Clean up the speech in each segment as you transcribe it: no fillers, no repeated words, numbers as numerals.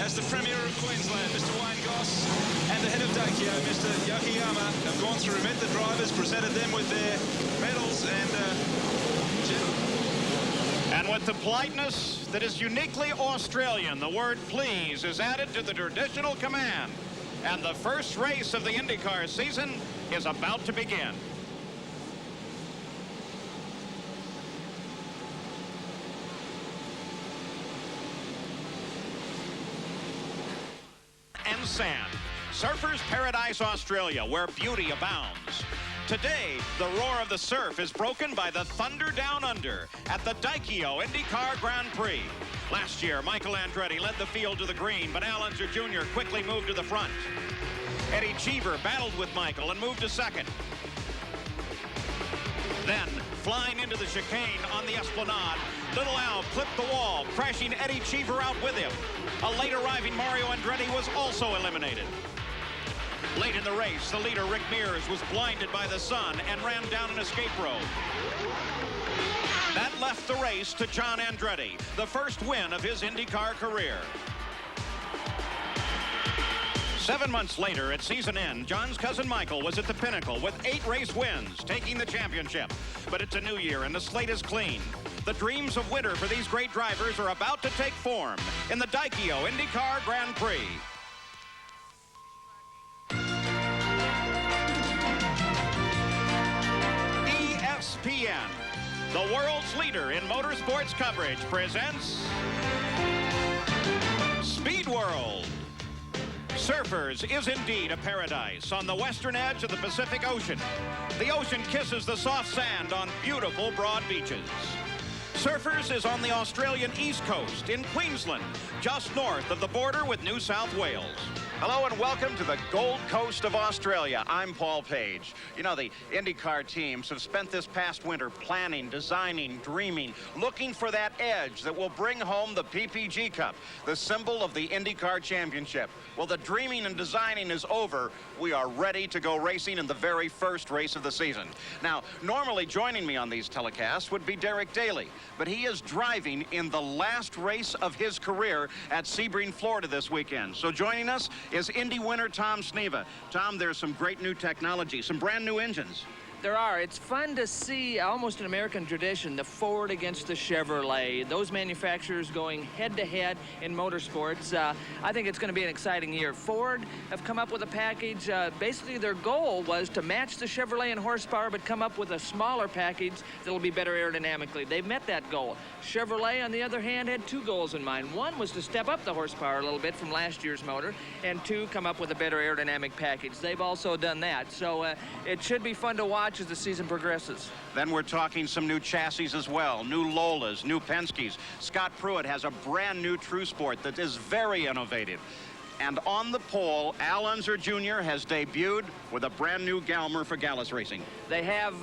as the Premier of Queensland, Mr. Wayne Goss, and the head of Daikyo, Mr. Yokoyama, have gone through, met the drivers, presented them with their medals, and with the politeness that is uniquely Australian, the word please is added to the traditional command. And the first race of the IndyCar season is about to begin. And sand. Surfers Paradise, Australia, where beauty abounds. Today, the roar of the surf is broken by the thunder down under at the Daikyo IndyCar Grand Prix. Last year, Michael Andretti led the field to the green, but Al Unser Jr. quickly moved to the front. Eddie Cheever battled with Michael and moved to second. Then, flying into the chicane on the Esplanade, Little Al clipped the wall, crashing Eddie Cheever out with him. A late arriving Mario Andretti was also eliminated. Late in the race, the leader, Rick Mears, was blinded by the sun and ran down an escape road. That left the race to John Andretti, the first win of his IndyCar career. 7 months later, at season end, John's cousin Michael was at the pinnacle with 8 race wins, taking the championship. But it's a new year, and the slate is clean. The dreams of winter for these great drivers are about to take form in the Daikyo IndyCar Grand Prix. ESPN, the world's leader in motorsports coverage, presents Speed World. Surfers is indeed a paradise on the western edge of the Pacific Ocean. The ocean kisses the soft sand on beautiful broad beaches. Surfers is on the Australian East Coast in Queensland, just north of the border with New South Wales. Hello and welcome to the Gold Coast of Australia. I'm Paul Page. You know, the IndyCar teams have spent this past winter planning, designing, dreaming, looking for that edge that will bring home the PPG Cup, the symbol of the IndyCar Championship. Well, the dreaming and designing is over. We are ready to go racing in the very first race of the season. Now, normally joining me on these telecasts would be Derek Daly, but he is driving in the last race of his career at Sebring, Florida this weekend. So joining us is Indy winner Tom Sneva. Tom, there's some great new technology, some brand new engines. There are. It's fun to see, almost an American tradition, the Ford against the Chevrolet. Those manufacturers going head-to-head in motorsports. I think it's going to be an exciting year. Ford have come up with a package. Basically, their goal was to match the Chevrolet in horsepower, but come up with a smaller package that'll be better aerodynamically. They've met that goal. Chevrolet, on the other hand, had 2 goals in mind. One was to step up the horsepower a little bit from last year's motor, and 2, come up with a better aerodynamic package. They've also done that. So it should be fun to watch as the season progresses. Then we're talking some new chassis as well, new Lolas, new Penske's. Scott Pruitt has a brand new True Sport that is very innovative. And on the pole, Al Unser Jr. has debuted with a brand new Galmer for Gallus Racing. They have,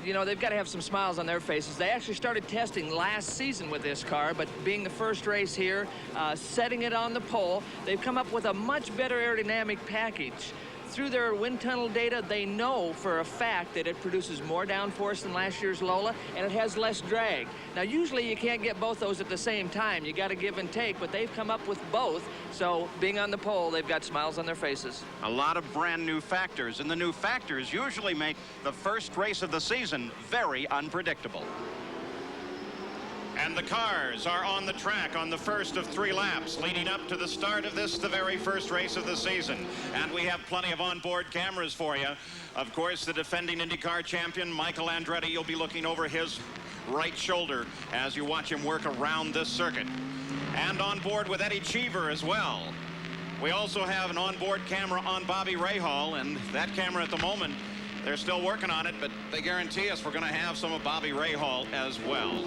you know, they've got to have some smiles on their faces. They actually started testing last season with this car, but being the first race here, setting it on the pole, they've come up with a much better aerodynamic package. Through their wind tunnel data, they know for a fact that it produces more downforce than last year's Lola, and it has less drag. Now, usually you can't get both those at the same time. You got to give and take, but they've come up with both. So, being on the pole, they've got smiles on their faces. A lot of brand new factors, and the new factors usually make the first race of the season very unpredictable. And the cars are on the track on the first of 3 laps leading up to the start of this, the very first race of the season. And we have plenty of onboard cameras for you. Of course, the defending IndyCar champion, Michael Andretti, you'll be looking over his right shoulder as you watch him work around this circuit. And on board with Eddie Cheever as well. We also have an onboard camera on Bobby Rahal, and that camera at the moment, they're still working on it, but they guarantee us we're going to have some of Bobby Rahal as well.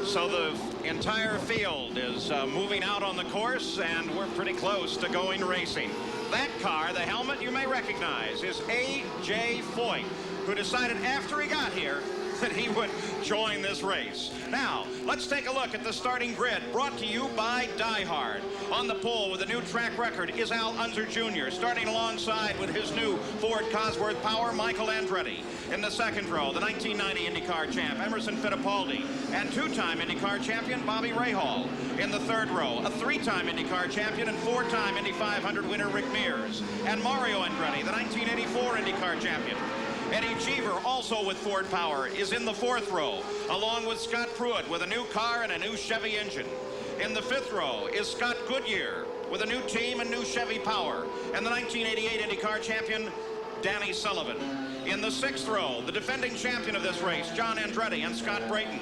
So the entire field is moving out on the course, and we're pretty close to going racing. That car, the helmet you may recognize, is A.J. Foyt, who decided after he got here that he would join this race. Now, let's take a look at the starting grid, brought to you by Die Hard. On the pole with a new track record is Al Unser Jr., starting alongside with his new Ford Cosworth Power, Michael Andretti. In the second row, the 1990 IndyCar champ, Emerson Fittipaldi, and two-time IndyCar champion, Bobby Rahal. In the third row, a three-time IndyCar champion and four-time Indy 500 winner, Rick Mears. And Mario Andretti, the 1984 IndyCar champion. Eddie Cheever, also with Ford Power, is in the fourth row, along with Scott Pruitt with a new car and a new Chevy engine. In the fifth row is Scott Goodyear with a new team and new Chevy Power, and the 1988 IndyCar champion, Danny Sullivan. In the sixth row, the defending champion of this race, John Andretti and Scott Brayton.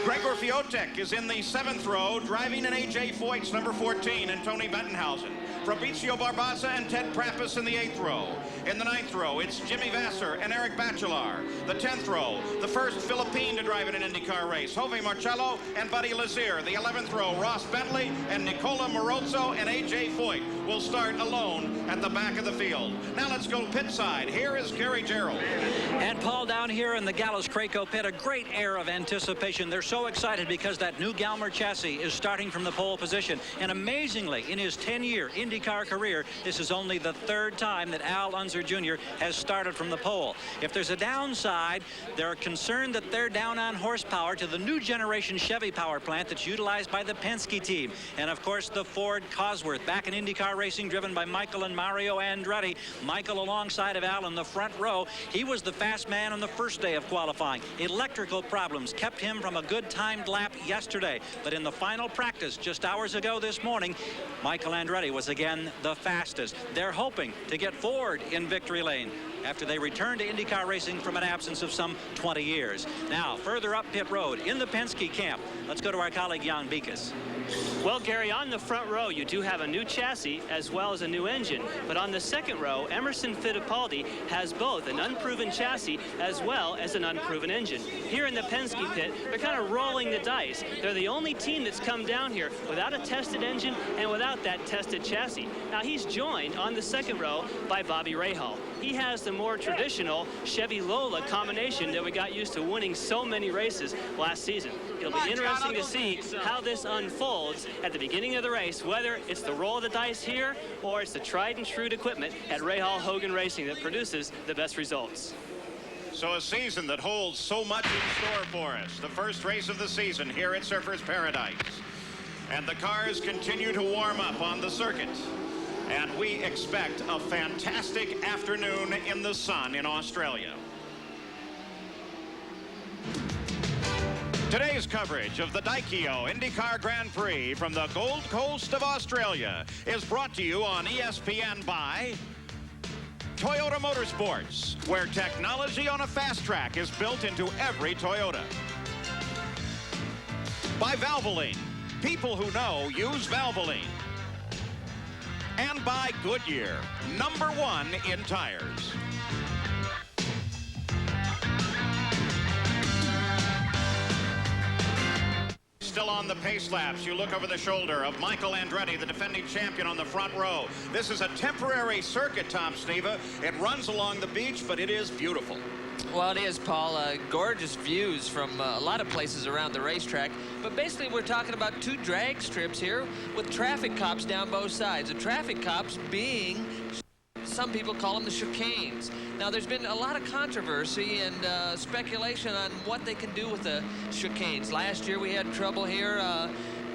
Gregor Fiotek is in the seventh row, driving an A.J. Foyt's number 14 and Tony Bettenhausen. Fabrizio Barbaza and Ted Prappus in the eighth row. In the ninth row, it's Jimmy Vasser and Eric Bachelard. The 10th row, the first Philippine to drive in an IndyCar race, Jove Marcello and Buddy Lazier. The 11th row, Ross Bentley and Nicola Morozzo and A.J. Foyt will start alone at the back of the field. Now let's go pit side. Here is Gary Gerald. And Paul, down here in the Gallus-Craco pit, a great air of anticipation. They're so excited because that new Galmer chassis is starting from the pole position. And amazingly, in his 10-year IndyCar career, this is only the third time that Al Unser Jr. has started from the pole. If there's a downside, they're concerned that they're down on horsepower to the new generation Chevy power plant that's utilized by the Penske team. And of course, the Ford Cosworth, back in IndyCar racing, driven by Michael and Mario Andretti. Michael alongside of Al in the front row. He was the fast man on the first day of qualifying. Electrical problems kept him from a good timed lap yesterday. But in the final practice just hours ago this morning, Michael Andretti was again the fastest. They're hoping to get Ford in victory lane after they return to IndyCar racing from an absence of some 20 years. Now, further up pit road in the Penske camp, let's go to our colleague Jan Beekes. Well, Gary, on the front row, you do have a new chassis as well as a new engine. But on the second row, Emerson Fittipaldi has both an unproven chassis as well as an unproven engine. Here in the Penske pit, they're kind of rolling the dice. They're the only team that's come down here without a tested engine and without that tested chassis. Now, he's joined on the second row by Bobby Rahal. He has the more traditional Chevy Lola combination that we got used to winning so many races last season. It'll be interesting to see how this unfolds at the beginning of the race, whether it's the roll of the dice here or it's the tried and true equipment at Rahal Hogan Racing that produces the best results. So a season that holds so much in store for us. The first race of the season here at Surfers Paradise. And the cars continue to warm up on the circuit. And we expect a fantastic afternoon in the sun in Australia. Today's coverage of the Daikio IndyCar Grand Prix from the Gold Coast of Australia is brought to you on ESPN by Toyota Motorsports, where technology on a fast track is built into every Toyota. By Valvoline. People who know use Valvoline. And by Goodyear, #1 in tires. Still on the pace laps, you look over the shoulder of Michael Andretti, the defending champion, on the front row. This is a temporary circuit, Tom Sneva. It runs along the beach, but it is beautiful. Well, it is, Paul. Gorgeous views from a lot of places around the racetrack. But basically, we're talking about two drag strips here with traffic cops down both sides. The traffic cops being, some people call them the chicanes. Now, there's been a lot of controversy and speculation on what they can do with the chicanes. Last year, we had trouble here.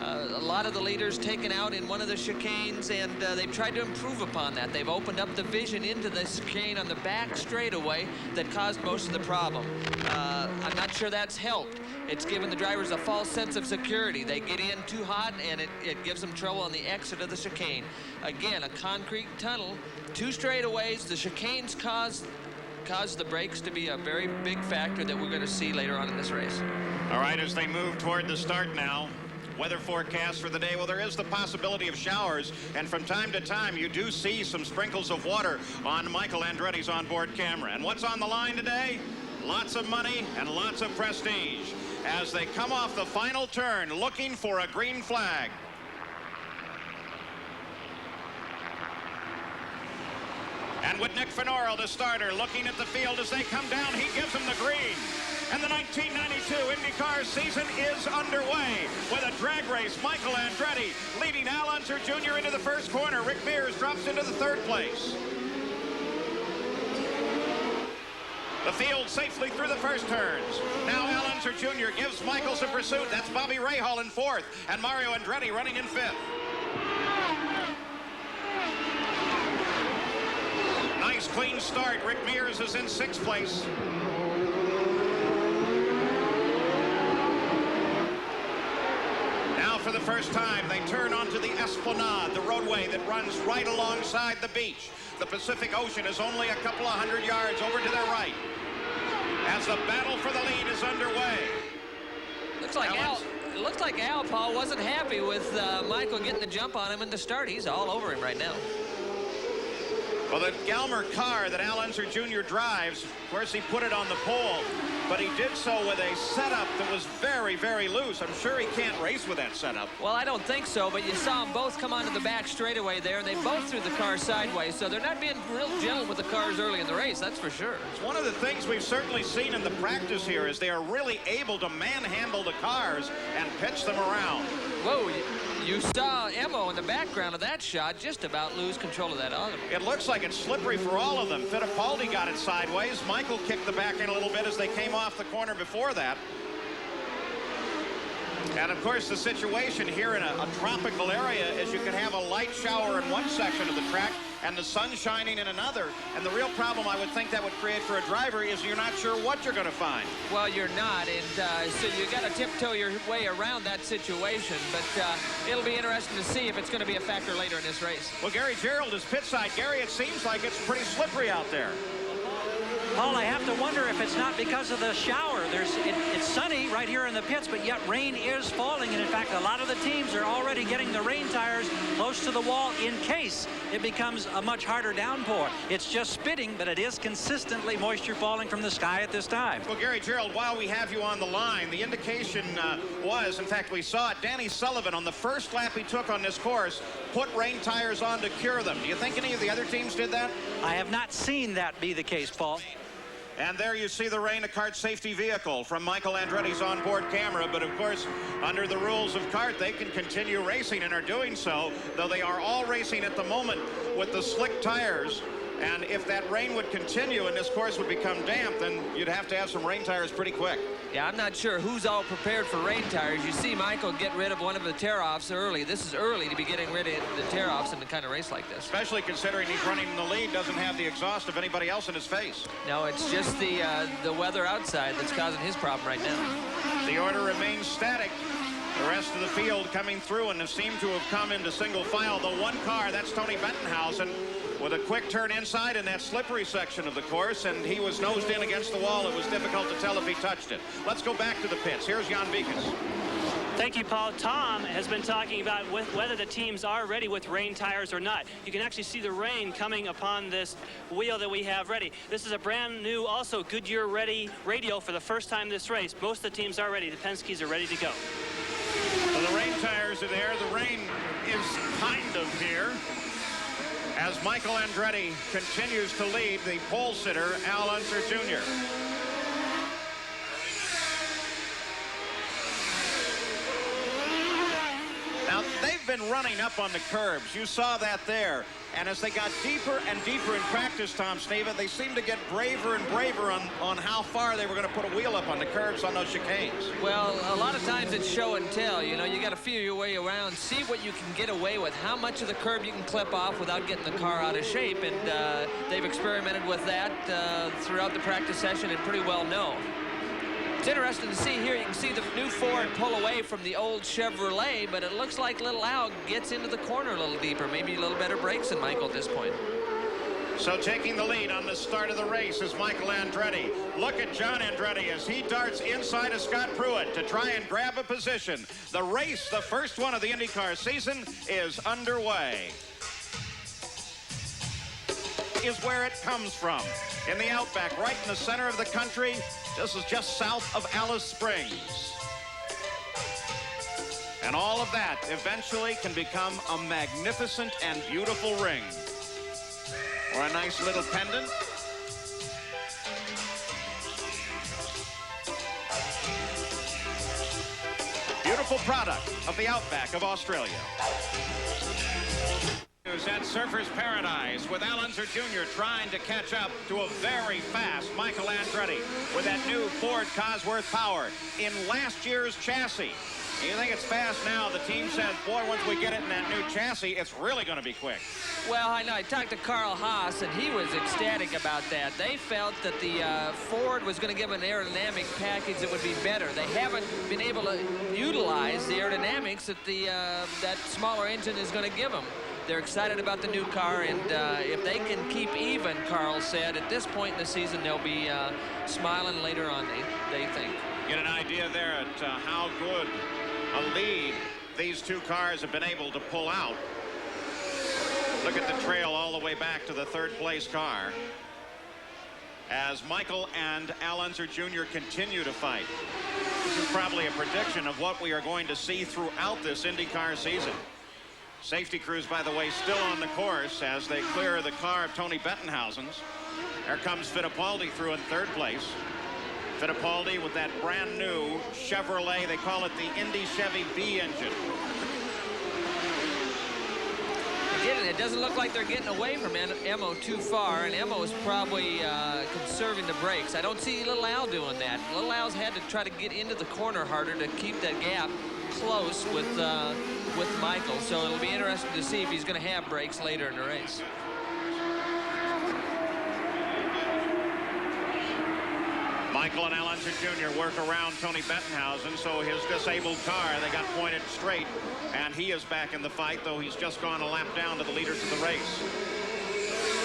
A lot of the leaders taken out in one of the chicanes, and they've tried to improve upon that. They've opened up the vision into the chicane on the back straightaway that caused most of the problem. I'm not sure that's helped. It's given the drivers a false sense of security. They get in too hot, and it gives them trouble on the exit of the chicane. Again, a concrete tunnel, two straightaways. The chicanes cause the brakes to be a very big factor that we're going to see later on in this race. All right, as they move toward the start now. Weather forecast for the day, well, there is the possibility of showers, and from time to time you do see some sprinkles of water on Michael Andretti's onboard camera. And what's on the line today? Lots of money and lots of prestige as they come off the final turn looking for a green flag. And with Nick Fenoro, the starter, looking at the field as they come down, he gives them the green. And the 1992 IndyCar season is underway with a drag race. Michael Andretti leading Al Unser Jr. into the first corner. Rick Mears drops into the third place. The field safely through the first turns. Now Al Unser Jr. gives Michael some pursuit. That's Bobby Rahal in fourth, and Mario Andretti running in fifth. Nice clean start. Rick Mears is in sixth place. Now for the first time, they turn onto the Esplanade, the roadway that runs right alongside the beach. The Pacific Ocean is only a couple of 100 yards over to their right as the battle for the lead is underway. Looks like Al, Paul, wasn't happy with Michael getting the jump on him in the start. He's all over him right now. Well, the Galmer car that Al Unser Jr. drives, of course, he put it on the pole, but he did so with a setup that was very, very loose. I'm sure he can't race with that setup. Well, I don't think so, but you saw them both come onto the back straightaway there, and they both threw the car sideways, so they're not being real gentle with the cars early in the race, that's for sure. It's one of the things we've certainly seen in the practice here is they are really able to manhandle the cars and pitch them around. Whoa, you saw Emo in the background of that shot just about lose control of that auto. It looks like it's slippery for all of them. Fittipaldi got it sideways. Michael kicked the back end a little bit as they came off the corner before that. And, of course, the situation here in a tropical area is you can have a light shower in one section of the track and the sun shining in another. And the real problem I would think that would create for a driver is you're not sure what you're going to find. Well, you're not, and so you got to tiptoe your way around that situation. But it'll be interesting to see if it's going to be a factor later in this race. Well, Gary Gerould is pit side. Gary, it seems like it's pretty slippery out there. Paul, I have to wonder if it's not because of the shower. It's sunny right here in the pits, but yet rain is falling. And in fact, a lot of the teams are already getting the rain tires close to the wall in case it becomes a much harder downpour. It's just spitting, but it is consistently moisture falling from the sky at this time. Well, Gary Gerould, while we have you on the line, the indication was, in fact, we saw it, Danny Sullivan on the first lap he took on this course put rain tires on to cure them. Do you think any of the other teams did that? I have not seen that be the case, Paul. And there you see the rain, a kart safety vehicle from Michael Andretti's onboard camera. But, of course, under the rules of kart, they can continue racing and are doing so, though they are all racing at the moment with the slick tires. And if that rain would continue and this course would become damp, then you'd have to have some rain tires pretty quick. Yeah, I'm not sure who's all prepared for rain tires. You see Michael get rid of one of the tear-offs early. This is early to be getting rid of the tear-offs in the kind of race like this. Especially considering he's running in the lead, doesn't have the exhaust of anybody else in his face. No, it's just the weather outside that's causing his problem right now. The order remains static. The rest of the field coming through and seem to have come into single file. The one car, that's Tony Bettenhausen, with a quick turn inside in that slippery section of the course, and he was nosed in against the wall. It was difficult to tell if he touched it. Let's go back to the pits. Here's Jan Vikas. Thank you, Paul. Tom has been talking about whether the teams are ready with rain tires or not. You can actually see the rain coming upon this wheel that we have ready. This is a brand new, also Goodyear ready radial for the first time this race. Most of the teams are ready. The Penske's are ready to go. Well, the rain tires are there. The rain is kind of here as Michael Andretti continues to lead the pole sitter, Al Unser Jr. Now, they've been running up on the curbs. You saw that there. And as they got deeper and deeper in practice, Tom Sneva, they seemed to get braver and braver on how far they were going to put a wheel up on the curbs on those chicanes. Well, a lot of times it's show and tell. You know, you got to feel your way around, see what you can get away with, how much of the curb you can clip off without getting the car out of shape. And they've experimented with that throughout the practice session and pretty well know. It's interesting to see here. You can see the new Ford pull away from the old Chevrolet, but it looks like little Al gets into the corner a little deeper. Maybe a little better brakes than Michael at this point. So taking the lead on the start of the race is Michael Andretti. Look at John Andretti as he darts inside of Scott Pruitt to try and grab a position. The race, the first one of the IndyCar season, is underway. Is where it comes from. In the outback, right in the center of the country. This is just south of Alice Springs. And all of that eventually can become a magnificent and beautiful ring. Or a nice little pendant. beautiful product of the outback of Australia. At Surfers Paradise with Al Unser Jr. trying to catch up to a very fast Michael Andretti with that new Ford Cosworth Power in last year's chassis. You think it's fast now? The team says, boy, once we get it in that new chassis, it's really going to be quick. Well, I know. I talked to Carl Haas, and he was ecstatic about that. They felt that the Ford was going to give an aerodynamic package that would be better. They haven't been able to utilize the aerodynamics that that smaller engine is going to give them. They're excited about the new car, and if they can keep even, Carl said, at this point in the season, they'll be smiling later on, they think. Get an idea there at how good a lead these two cars have been able to pull out. Look at the trail all the way back to the third-place car as Michael and Al Unser Jr. continue to fight. This is probably a prediction of what we are going to see throughout this IndyCar season. Safety crews, by the way, still on the course as they clear the car of Tony Bettenhausen's. There comes Fittipaldi through in third place. Fittipaldi with that brand new Chevrolet, they call it the Indy Chevy B engine. Again, it doesn't look like they're getting away from Emo too far, and Emo is probably conserving the brakes. I don't see Little Al doing that. Little Al's had to try to get into the corner harder to keep that gap close with Michael, so it'll be interesting to see if he's going to have brakes later in the race. Michael and Al Unser Jr. work around Tony Bettenhausen, so his disabled car, they got pointed straight, and he is back in the fight, though he's just gone a lap down to the leaders of the race.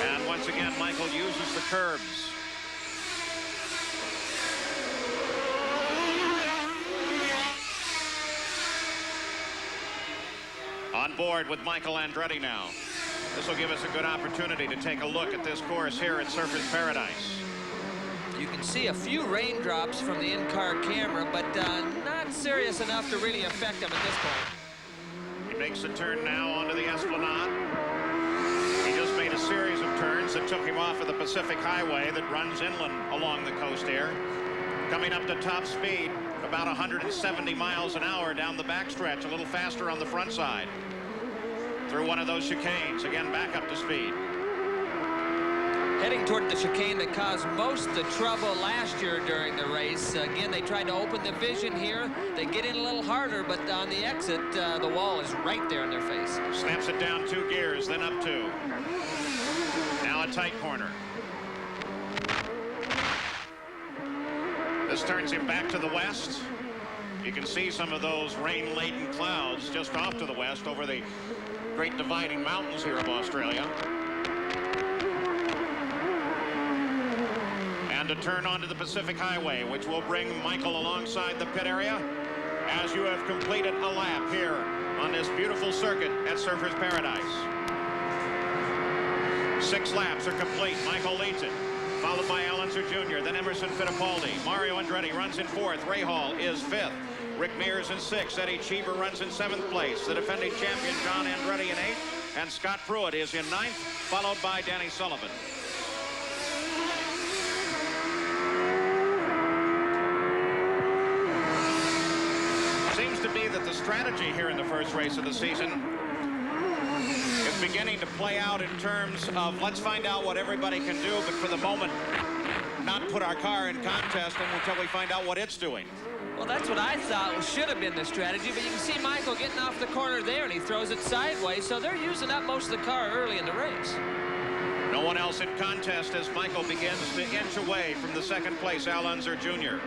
And once again, Michael uses the curbs. On board with Michael Andretti now. This will give us a good opportunity to take a look at this course here at Surfers Paradise. You can see a few raindrops from the in-car camera, but not serious enough to really affect him at this point. He makes a turn now onto the Esplanade. He just made a series of turns that took him off of the Pacific Highway that runs inland along the coast here. Coming up to top speed, about 170 miles an hour down the backstretch, a little faster on the front side. Through one of those chicanes, again back up to speed. Heading toward the chicane that caused most of the trouble last year during the race. Again, they tried to open the vision here. They get in a little harder, but on the exit, the wall is right there in their face. Snaps it down 2 gears, then up 2. Now a tight corner. This turns him back to the west. You can see some of those rain-laden clouds just off to the west over the Great Dividing Mountains here of Australia. And a turn onto the Pacific Highway, which will bring Michael alongside the pit area as you have completed a lap here on this beautiful circuit at Surfers Paradise. 6 laps are complete. Michael leads it, followed by Al Unser Jr., then Emerson Fittipaldi. Mario Andretti runs in 4th. Ray Hall is 5th. Rick Mears in 6th. Eddie Cheever runs in 7th place. The defending champion, John Andretti, in 8th. And Scott Pruitt is in 9th, followed by Danny Sullivan. Seems to be that the strategy here in the first race of the season is beginning to play out in terms of let's find out what everybody can do, but for the moment, not put our car in contest until we find out what it's doing. Well, that's what I thought should have been the strategy, but you can see Michael getting off the corner there, and he throws it sideways, so they're using up most of the car early in the race. No one else in contest as Michael begins to inch away from the second place, Al Unser Jr.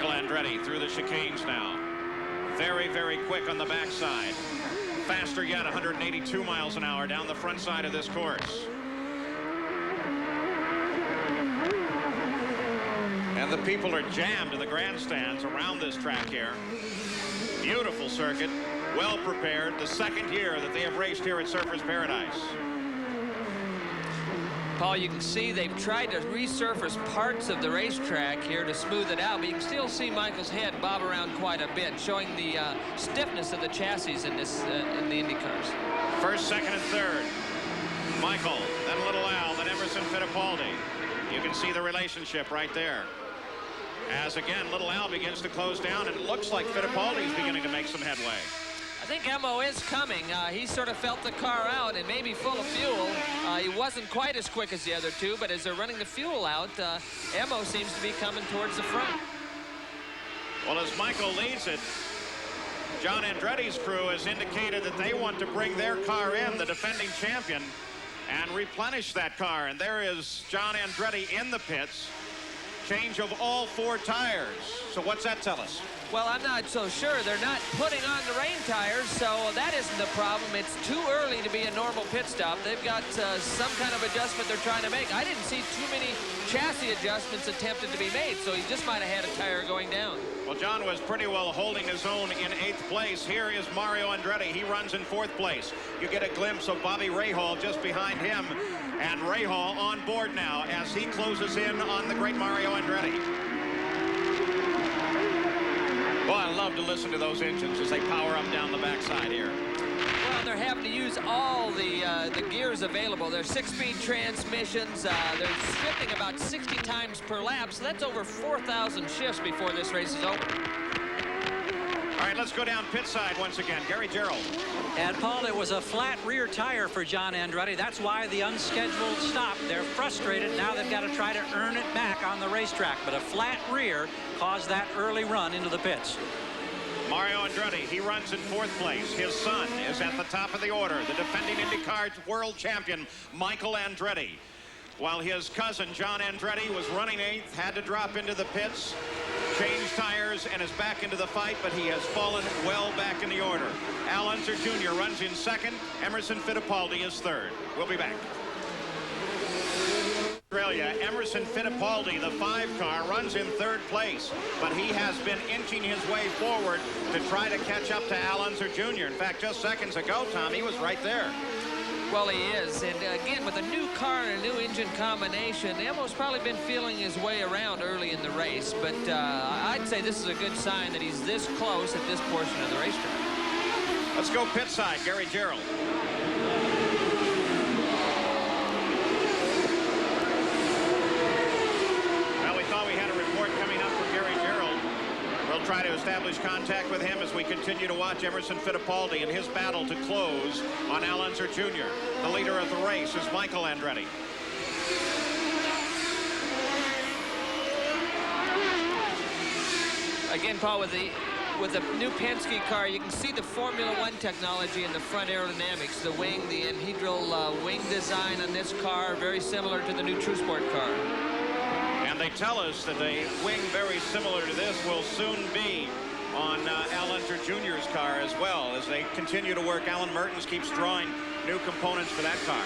Andretti through the chicanes now. Very, very quick on the backside. Faster yet, 182 miles an hour down the front side of this course. And the people are jammed in the grandstands around this track here. Beautiful circuit, well prepared. The second year that they have raced here at Surfers Paradise. Paul, you can see they've tried to resurface parts of the racetrack here to smooth it out, but you can still see Michael's head bob around quite a bit, showing the stiffness of the chassis in this in the Indy cars. First, second, and third. Michael, then Little Al, then Emerson Fittipaldi. You can see the relationship right there. As again, Little Al begins to close down, and it looks like Fittipaldi is beginning to make some headway. I think Emo is coming. He sort of felt the car out and maybe full of fuel. He wasn't quite as quick as the other two, but as they're running the fuel out, Emo seems to be coming towards the front. Well, as Michael leads it, John Andretti's crew has indicated that they want to bring their car in, the defending champion, and replenish that car. And there is John Andretti in the pits. Change of all 4 tires. So what's that tell us? Well, I'm not so sure. They're not putting on the rain tires, so that isn't the problem. It's too early to be a normal pit stop. They've got some kind of adjustment they're trying to make. I didn't see too many chassis adjustments attempted to be made, so he just might have had a tire going down. Well, John was pretty well holding his own in 8th place. Here is Mario Andretti. He runs in 4th place. You get a glimpse of Bobby Rahal just behind him, and Rahal on board now as he closes in on the great Mario Andretti. Well, I love to listen to those engines as they power up down the backside here. Well, they're having to use all the gears available. They're 6-speed transmissions. They're shifting about 60 times per lap, so that's over 4,000 shifts before this race is over. All right, let's go down pit side once again. Gary Gerould. And Paul, it was a flat rear tire for John Andretti. That's why the unscheduled stop. They're frustrated. Now they've got to try to earn it back on the racetrack. But a flat rear caused that early run into the pits. Mario Andretti, he runs in 4th place. His son is at the top of the order, the defending IndyCar world champion, Michael Andretti. While his cousin, John Andretti, was running 8th, had to drop into the pits, change tires, and is back into the fight, but he has fallen well back in the order. Al Unser Jr. runs in 2nd. Emerson Fittipaldi is 3rd. We'll be back. Australia, Emerson Fittipaldi, the 5 car, runs in 3rd place, but he has been inching his way forward to try to catch up to Al Unser Jr. In fact, just seconds ago, Tom, he was right there. Well, he is, and again, with a new car and a new engine combination, Emo's probably been feeling his way around early in the race, but I'd say this is a good sign that he's this close at this portion of the racetrack. Let's go pit side, Gary Gerould. Well, we thought we had a report coming up from Gary Gerould. We'll try to establish contact with him as we continue to watch Emerson Fittipaldi in his battle to close on Al Unser Jr. The leader of the race is Michael Andretti. Again, Paul, with the new Penske car, you can see the Formula One technology in the front aerodynamics, the wing, the anhedral wing design on this car, very similar to the new True Sport car. And they tell us that a wing very similar to this will soon be on Al Unser Jr.'s car as well. As they continue to work, Alan Mertens keeps drawing new components for that car.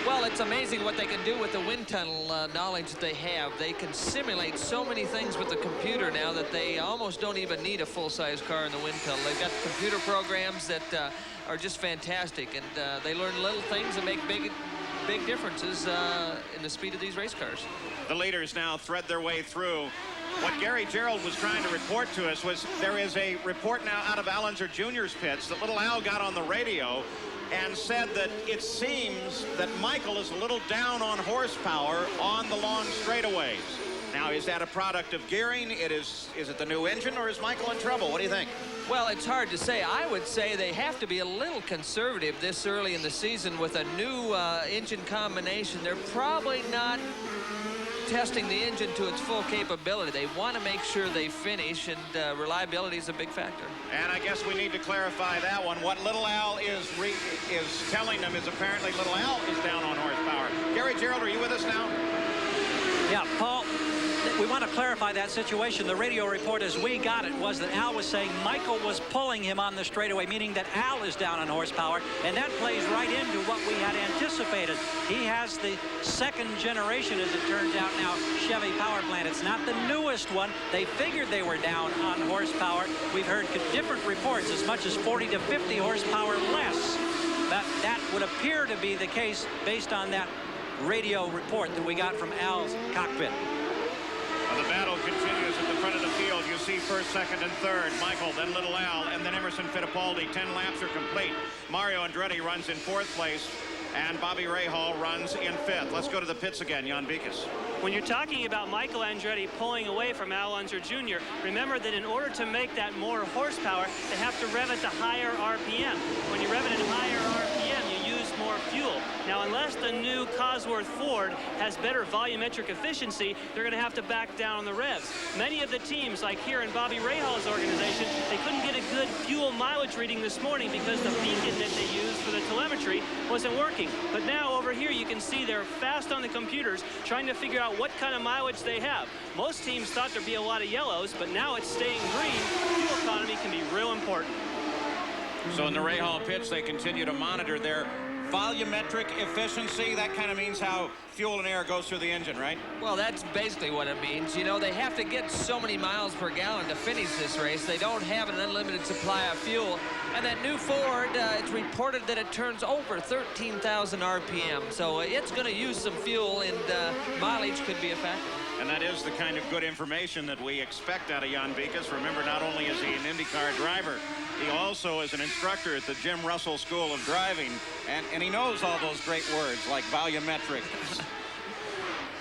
Well, it's amazing what they can do with the wind tunnel knowledge that they have. They can simulate so many things with the computer now that they almost don't even need a full-size car in the wind tunnel. They've got computer programs that are just fantastic, and they learn little things that make big differences in the speed of these race cars. The leaders now thread their way through. What Gary Gerould was trying to report to us was there is a report now out of Al Unser Jr.'s pits that Little Al got on the radio and said that it seems that Michael is a little down on horsepower on the long straightaways. Now, is that a product of gearing? Is it the new engine, or is Michael in trouble? What do you think? Well, it's hard to say. I would say they have to be a little conservative this early in the season with a new engine combination. They're probably not testing the engine to its full capability. They want to make sure they finish, and reliability is a big factor. And I guess we need to clarify that one. What Little Al is telling them is apparently Little Al is down on horsepower. Gary Gerould, are you with us now? Yeah, Paul, we want to clarify that situation. The radio report as we got it was that Al was saying Michael was pulling him on the straightaway, meaning that Al is down on horsepower, and that plays right into what we had anticipated. He has the 2nd generation, as it turns out now, Chevy power plant. It's not the newest one. They figured they were down on horsepower. We've heard different reports, as much as 40 to 50 horsepower less. That would appear to be the case based on that radio report that we got from Al's cockpit. Well, the battle continues at the front of the field. You see first, second, and third. Michael, then Little Al, and then Emerson Fittipaldi. 10 laps are complete. Mario Andretti runs in 4th place, and Bobby Rahal runs in 5th. Let's go to the pits again. Jan Beekes. When you're talking about Michael Andretti pulling away from Al Unser Jr., remember that in order to make that more horsepower, they have to rev it to higher RPM. When you rev it at higher RPM, you use more fuel. Now, unless the new Cosworth Ford has better volumetric efficiency, they're going to have to back down on the revs. Many of the teams, like here in Bobby Rahal's organization, they couldn't get a good fuel mileage reading this morning because the beacon that they used for the telemetry wasn't working. But now over here you can see they're fast on the computers trying to figure out what kind of mileage they have. Most teams thought there'd be a lot of yellows, but now it's staying green. Fuel economy can be real important. So in the Rahal pits, they continue to monitor their volumetric efficiency. That kind of means how fuel and air goes through the engine, right? Well, that's basically what it means. You know, they have to get so many miles per gallon to finish this race. They don't have an unlimited supply of fuel. And that new Ford, it's reported that it turns over 13,000 RPM. So it's going to use some fuel, and mileage could be a factor. And that is the kind of good information that we expect out of Jan Beekes. Remember, not only is he an IndyCar driver, he also is an instructor at the Jim Russell School of Driving, and he knows all those great words like volumetric.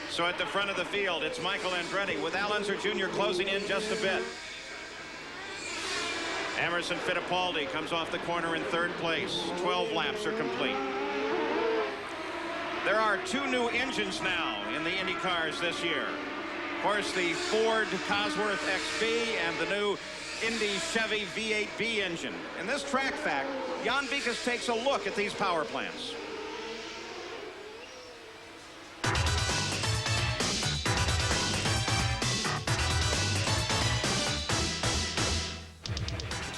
So at the front of the field, it's Michael Andretti with Al Unser Jr. closing in just a bit. Emerson Fittipaldi comes off the corner in 3rd place. 12 laps are complete. There are 2 new engines now in the Indy cars this year. Of course, the Ford Cosworth XB and the new Indy Chevy V8B engine. In this track fact, Jan Beekes takes a look at these power plants.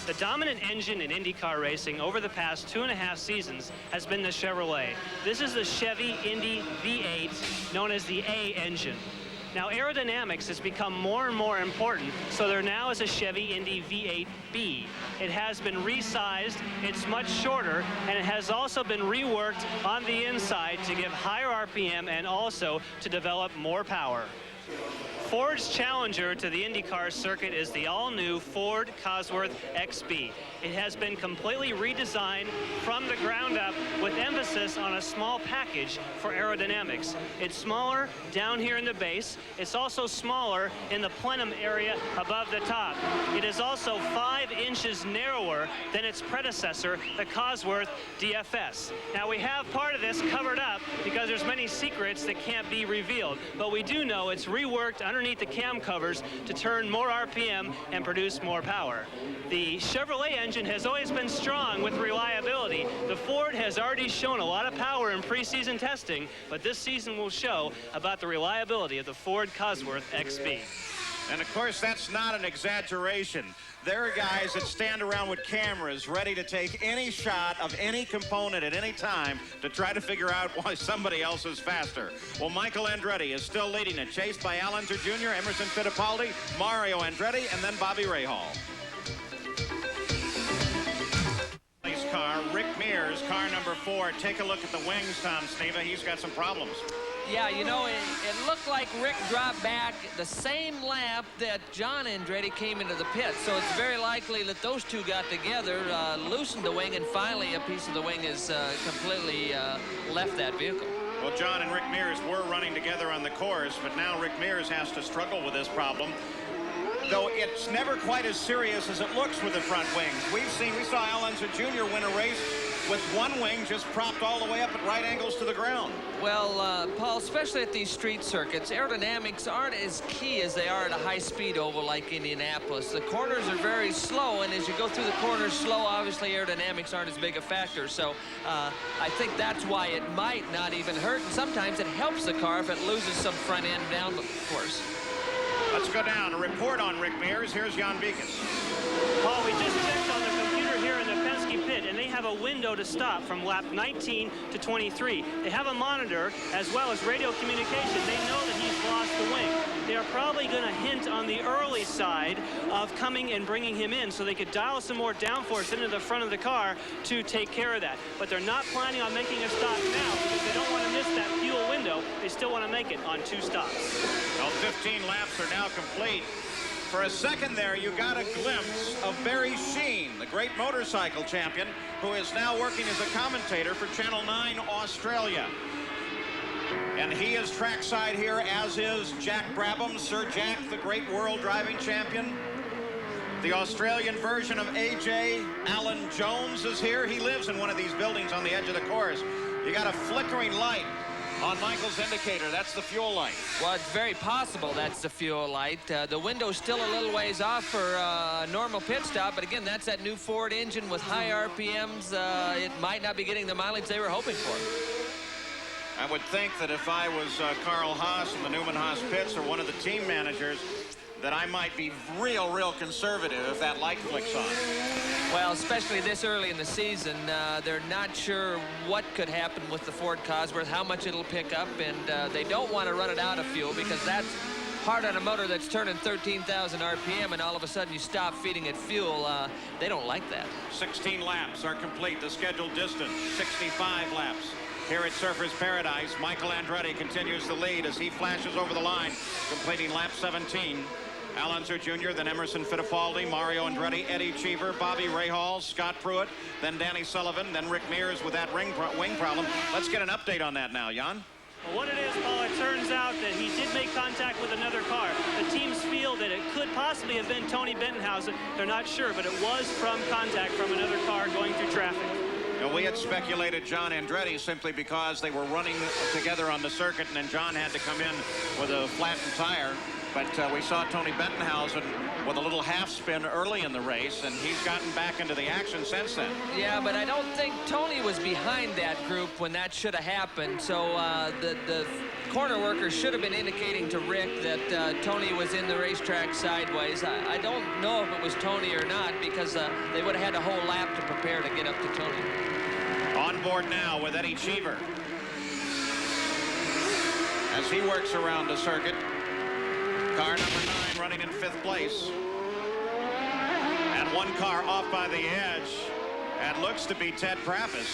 The dominant engine in IndyCar racing over the past 2.5 seasons has been the Chevrolet. This is the Chevy Indy V8, known as the A engine. Now, aerodynamics has become more and more important, so there now is a Chevy Indy V8B. It has been resized, it's much shorter, and it has also been reworked on the inside to give higher RPM and also to develop more power. Ford's challenger to the IndyCar circuit is the all-new Ford Cosworth XB. It has been completely redesigned from the ground up with emphasis on a small package for aerodynamics. It's smaller down here in the base. It's also smaller in the plenum area above the top. It is also 5 inches narrower than its predecessor, the Cosworth DFS. Now, we have part of this covered up because there's many secrets that can't be revealed, but we do know it's reworked underneath the cam covers to turn more RPM and produce more power. The Chevrolet engine has always been strong with reliability. The Ford has already shown a lot of power in preseason testing, but this season will show about the reliability of the Ford Cosworth XB. And of course, that's not an exaggeration. There are guys that stand around with cameras ready to take any shot of any component at any time to try to figure out why somebody else is faster. Well, Michael Andretti is still leading it, chased by Al Unser Jr., Emerson Fittipaldi, Mario Andretti, and then Bobby Rahal. Car, Rick Mears, car number 4. Take a look at the wings, Tom Sneva. He's got some problems. Yeah, you know, it looked like Rick dropped back the same lap that John Andretti came into the pit. So it's very likely that those two got together, loosened the wing, and finally a piece of the wing has completely left that vehicle. Well, John and Rick Mears were running together on the course, but now Rick Mears has to struggle with this problem. Though it's never quite as serious as it looks with the front wings. We saw Al Unser Jr. win a race with one wing just propped all the way up at right angles to the ground. Well, Paul, especially at these street circuits, aerodynamics aren't as key as they are at a high-speed oval like Indianapolis. The corners are very slow, and as you go through the corners slow, obviously aerodynamics aren't as big a factor. So I think that's why it might not even hurt, and sometimes it helps the car if it loses some front end down the course. Let's go down. A report on Rick Mears. Here's Jan Beekes. Paul, we just checked on the computer here in the Penske pit, and they have a window to stop from lap 19 to 23. They have a monitor as well as radio communication. They know that he's lost the wing. They are probably going to hint on the early side of coming and bringing him in so they could dial some more downforce into the front of the car to take care of that. But they're not planning on making a stop now because they don't want to miss that fuel window. They still want to make it on 2 stops. Well, 15 laps are now complete. For a second there, you got a glimpse of Barry Sheene, the great motorcycle champion, who is now working as a commentator for Channel 9 Australia. And he is trackside here, as is Jack Brabham, Sir Jack, the great world driving champion. The Australian version of AJ, Alan Jones, is here. He lives in one of these buildings on the edge of the course. You got a flickering light on Michael's indicator. That's the fuel light. Well, it's very possible that's the fuel light. The window's still a little ways off for a normal pit stop, but again, that's that new Ford engine with high RPMs. It might not be getting the mileage they were hoping for. I would think that if I was Carl Haas in the Newman Haas pits or one of the team managers, that I might be real conservative if that light flicks on. Well, especially this early in the season, they're not sure what could happen with the Ford Cosworth, how much it'll pick up, and they don't want to run it out of fuel because that's hard on a motor that's turning 13,000 RPM, and all of a sudden you stop feeding it fuel. They don't like that. 16 laps are complete. The scheduled distance, 65 laps. Here at Surfers Paradise, Michael Andretti continues the lead as he flashes over the line, completing lap 17. Al Unser Jr., then Emerson Fittipaldi, Mario Andretti, Eddie Cheever, Bobby Rahal, Scott Pruitt, then Danny Sullivan, then Rick Mears with that wing problem. Let's get an update on that now, Jan. Well, what it is, Paul, it turns out that he did make contact with another car. The teams feel that it could possibly have been Tony Bettenhausen. They're not sure, but it was from contact from another car going through traffic. Now, we had speculated John Andretti simply because they were running together on the circuit, and then John had to come in with a flattened tire. But we saw Tony Bettenhausen with a little half spin early in the race, and he's gotten back into the action since then. Yeah, but I don't think Tony was behind that group when that should have happened. So the corner workers should have been indicating to Rick that Tony was in the racetrack sideways. I don't know if it was Tony or not because they would have had a whole lap to prepare to get up to Tony. On board now with Eddie Cheever as he works around the circuit. Car number 9 running in 5th place. And one car off by the edge. And looks to be Ted Prappis.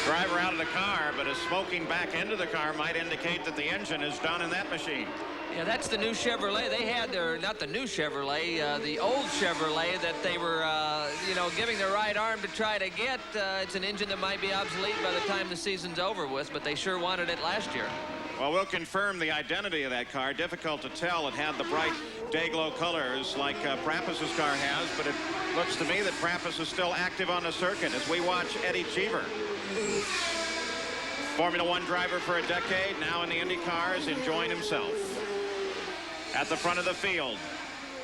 Driver out of the car, but is smoking back into the car might indicate that the engine is done in that machine. Yeah, that's the new Chevrolet. They had their, not the new Chevrolet, the old Chevrolet that they were, giving their right arm to try to get. It's an engine that might be obsolete by the time the season's over with, but they sure wanted it last year. Well, we'll confirm the identity of that car. Difficult to tell. It had the bright day-glow colors like Prappis's car has, but it looks to me that Prappis is still active on the circuit as we watch Eddie Cheever. Formula One driver for a decade, now in the Indy cars, enjoying himself. At the front of the field,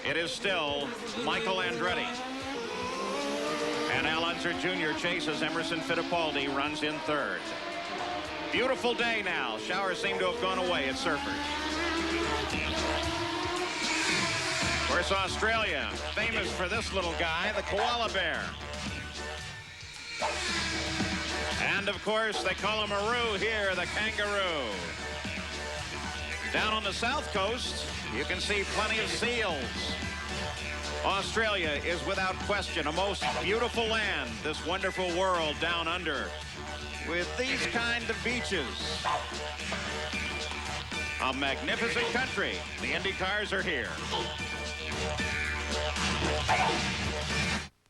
it is still Michael Andretti. And Al Unser Jr. chases Emerson Fittipaldi, runs in 3rd. Beautiful day now. Showers seem to have gone away at Surfers. Of course, Australia, famous for this little guy, the koala bear. And, of course, they call him Aru here, the kangaroo. Down on the south coast, you can see plenty of seals. Australia is without question a most beautiful land, this wonderful world down under, with these kind of beaches. A magnificent country. The Indy cars are here.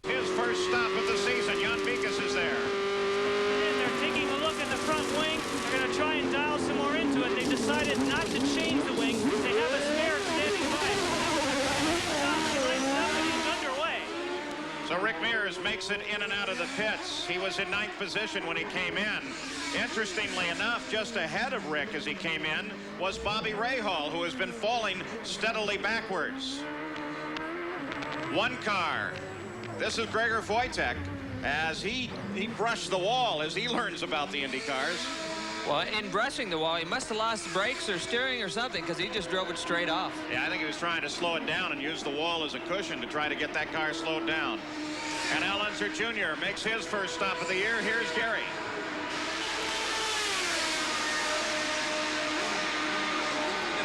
His first stop of the season, Jan Bikas is there. And they're taking a look at the front wing. They're going to try and dial some more into it. They decided not to change the wing. They have a spare standing by. He's underway. So Rick Mears makes it in and out of the pits. He was in 9th position when he came in. Interestingly enough, just ahead of Rick as he came in was Bobby Rahal, who has been falling steadily backwards. One car. This is Gregor Wojtek as he brushed the wall as he learns about the Indy cars. Well, in brushing the wall, he must have lost brakes or steering or something because he just drove it straight off. Yeah, I think he was trying to slow it down and use the wall as a cushion to try to get that car slowed down. And Al Unser Jr. makes his first stop of the year. Here's Gary.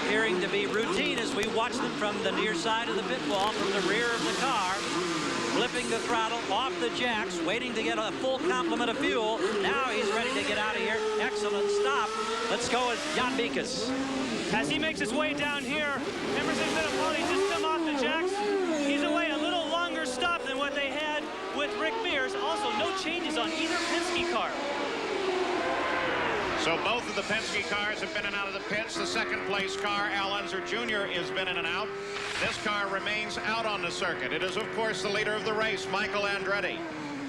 appearing to be routine as we watch them from the near side of the pit wall, from the rear of the car, flipping the throttle off the jacks, waiting to get a full complement of fuel. Now he's ready to get out of here. Excellent stop. Let's go with Jan Beekes. As he makes his way down here, Emerson Fittipaldi just come off the jacks. He's away a little longer stop than what they had with Rick Mears. Also, no changes on either Penske car. So both of the Penske cars have been in and out of the pits. The second place car, Al Unser Jr., has been in and out. This car remains out on the circuit. It is, of course, the leader of the race, Michael Andretti.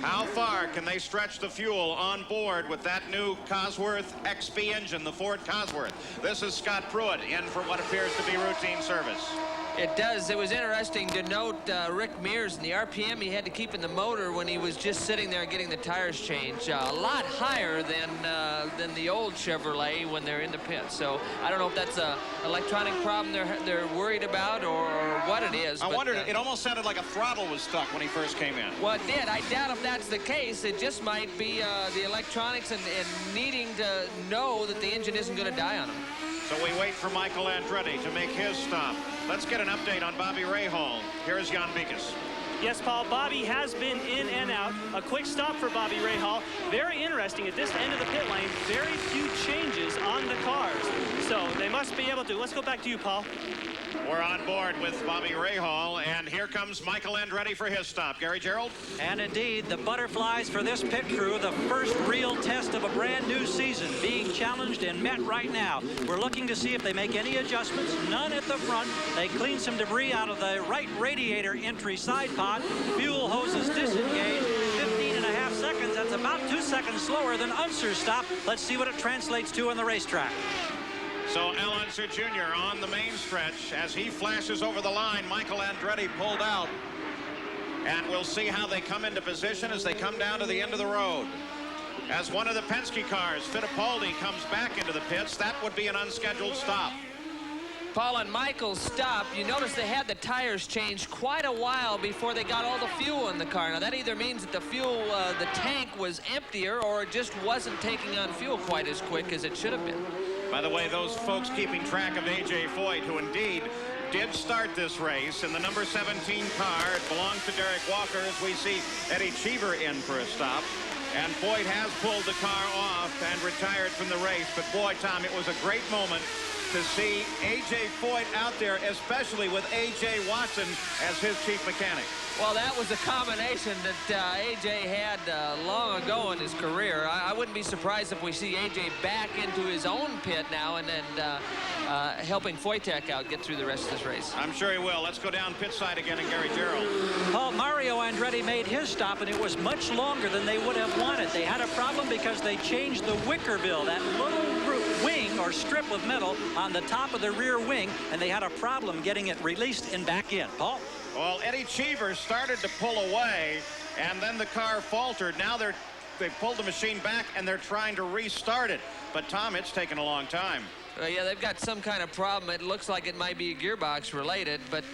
How far can they stretch the fuel on board with that new Cosworth XP engine, the Ford Cosworth? This is Scott Pruitt in for what appears to be routine service. It does. It was interesting to note Rick Mears and the RPM he had to keep in the motor when he was just sitting there getting the tires changed. A lot higher than the old Chevrolet when they're in the pit. So I don't know if that's an electronic problem they're worried about or what it is. I wondered, it almost sounded like a throttle was stuck when he first came in. Well, it did. I doubt if that's the case. It just might be the electronics and needing to know that the engine isn't going to die on him. So we wait for Michael Andretti to make his stop. Let's get an update on Bobby Rahal. Here's Jan Beekes. Yes, Paul, Bobby has been in and out. A quick stop for Bobby Rahal. Very interesting at this end of the pit lane. Very few changes on the cars. So they must be able to. Let's go back to you, Paul. We're on board with Bobby Rahal, and here comes Michael Andretti for his stop. Gary Gerould? And indeed, the butterflies for this pit crew, the first real test of a brand new season, being challenged and met right now. We're looking to see if they make any adjustments. None at the front. They clean some debris out of the right radiator entry side pod. Fuel hoses disengaged. 15.5 seconds. That's about 2 seconds slower than Unser's stop. Let's see what it translates to on the racetrack. So Al Unser Jr. on the main stretch. As he flashes over the line, Michael Andretti pulled out. And we'll see how they come into position as they come down to the end of the road. As one of the Penske cars, Fittipaldi, comes back into the pits, that would be an unscheduled stop. Paul, on Michael's stop, you notice they had the tires changed quite a while before they got all the fuel in the car. Now, that either means that the fuel, the tank was emptier, or it just wasn't taking on fuel quite as quick as it should have been. By the way, those folks keeping track of A.J. Foyt, who indeed did start this race in the number 17 car. It belongs to Derek Walker as we see Eddie Cheever in for a stop. And Foyt has pulled the car off and retired from the race. But boy, Tom, it was a great moment to see A.J. Foyt out there, especially with A.J. Watson as his chief mechanic. Well, that was a combination that A.J. had long ago in his career. I wouldn't be surprised if we see A.J. back into his own pit now and helping Foytek out get through the rest of this race. I'm sure he will. Let's go down pit side again and Gary Gerould. Paul, Mario Andretti made his stop, and it was much longer than they would have wanted. They had a problem because they changed the wicker bill, that little wing or strip of metal on the top of the rear wing, and they had a problem getting it released and back in. Paul? Well, Eddie Cheever started to pull away, and then the car faltered. Now they've pulled the machine back, and they're trying to restart it. But, Tom, it's taken a long time. Yeah, they've got some kind of problem. It looks like it might be gearbox related, but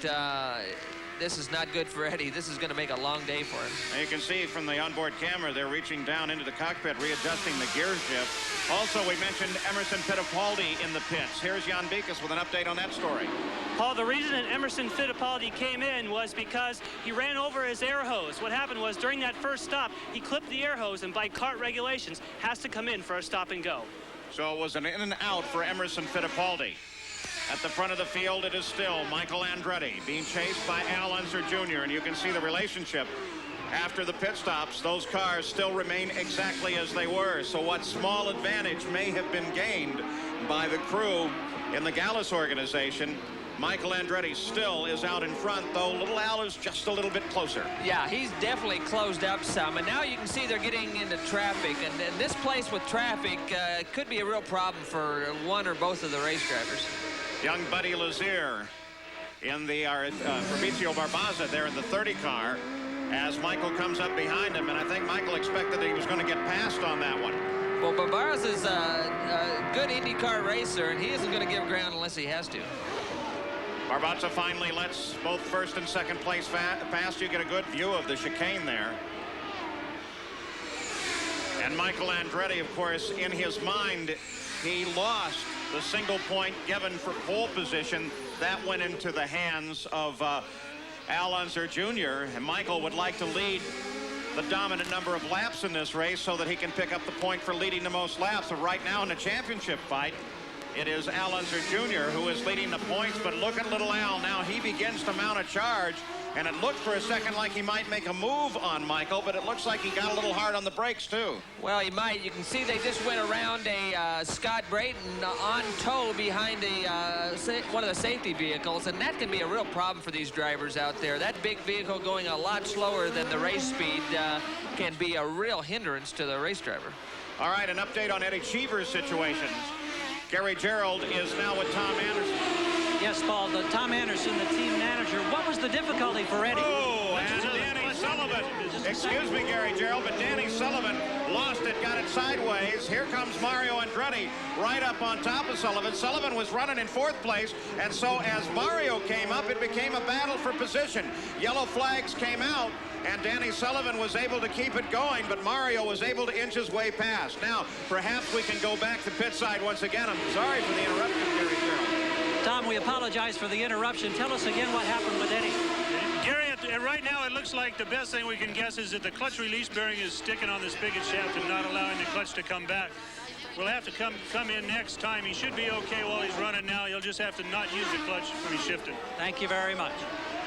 this is not good for Eddie. This is going to make a long day for him. And you can see from the onboard camera, they're reaching down into the cockpit, readjusting the gear shift. Also, we mentioned Emerson Fittipaldi in the pits. Here's Jan Beekes with an update on that story. Paul, the reason that Emerson Fittipaldi came in was because he ran over his air hose. What happened was during that first stop, he clipped the air hose and by kart regulations has to come in for a stop and go. So it was an in and out for Emerson Fittipaldi. At the front of the field, it is still Michael Andretti being chased by Al Unser Jr. And you can see the relationship after the pit stops. Those cars still remain exactly as they were. So what small advantage may have been gained by the crew in the Gallus organization, Michael Andretti still is out in front, though little Al is just a little bit closer. Yeah, he's definitely closed up some, and now you can see they're getting into traffic, and this place with traffic could be a real problem for one or both of the race drivers. Young Buddy Lazier in the Fabrizio Barbaza there in the 30 car as Michael comes up behind him, and I think Michael expected that he was going to get past on that one. Well, Barbaza's a good IndyCar racer, and he isn't going to give ground unless he has to. Barbaza finally lets both first and second place pass. You get a good view of the chicane there. And Michael Andretti, of course, in his mind, he lost the single point given for pole position. That went into the hands of Al Unser Jr. And Michael would like to lead the dominant number of laps in this race so that he can pick up the point for leading the most laps. So right now in the championship fight, it is Al Unser Jr. who is leading the points, but look at little Al. Now he begins to mount a charge, and it looked for a second like he might make a move on Michael, but it looks like he got a little hard on the brakes too. Well, he might. You can see they just went around a Scott Brayton on tow behind one of the safety vehicles, and that can be a real problem for these drivers out there. That big vehicle going a lot slower than the race speed can be a real hindrance to the race driver. All right, an update on Eddie Cheever's situations. Gary Gerould is now with Tom Anderson. Yes, Paul, Tom Anderson, the team manager. What was the difficulty for Eddie? Oh, and Danny Sullivan. Excuse me, Gary Gerould, but Danny Sullivan lost it, got it sideways. Here comes Mario Andretti right up on top of Sullivan. Sullivan was running in 4th place, and so as Mario came up, it became a battle for position. Yellow flags came out, and Danny Sullivan was able to keep it going, but Mario was able to inch his way past. Now, perhaps we can go back to pit side once again. I'm sorry for the interruption, Gary Gerould. Tom, we apologize for the interruption. Tell us again what happened with Eddie. Gary, right now it looks like the best thing we can guess is that the clutch release bearing is sticking on the spigot shaft and not allowing the clutch to come back. We'll have to come in next time. He should be okay while he's running now. He'll just have to not use the clutch when he's shifting. Thank you very much.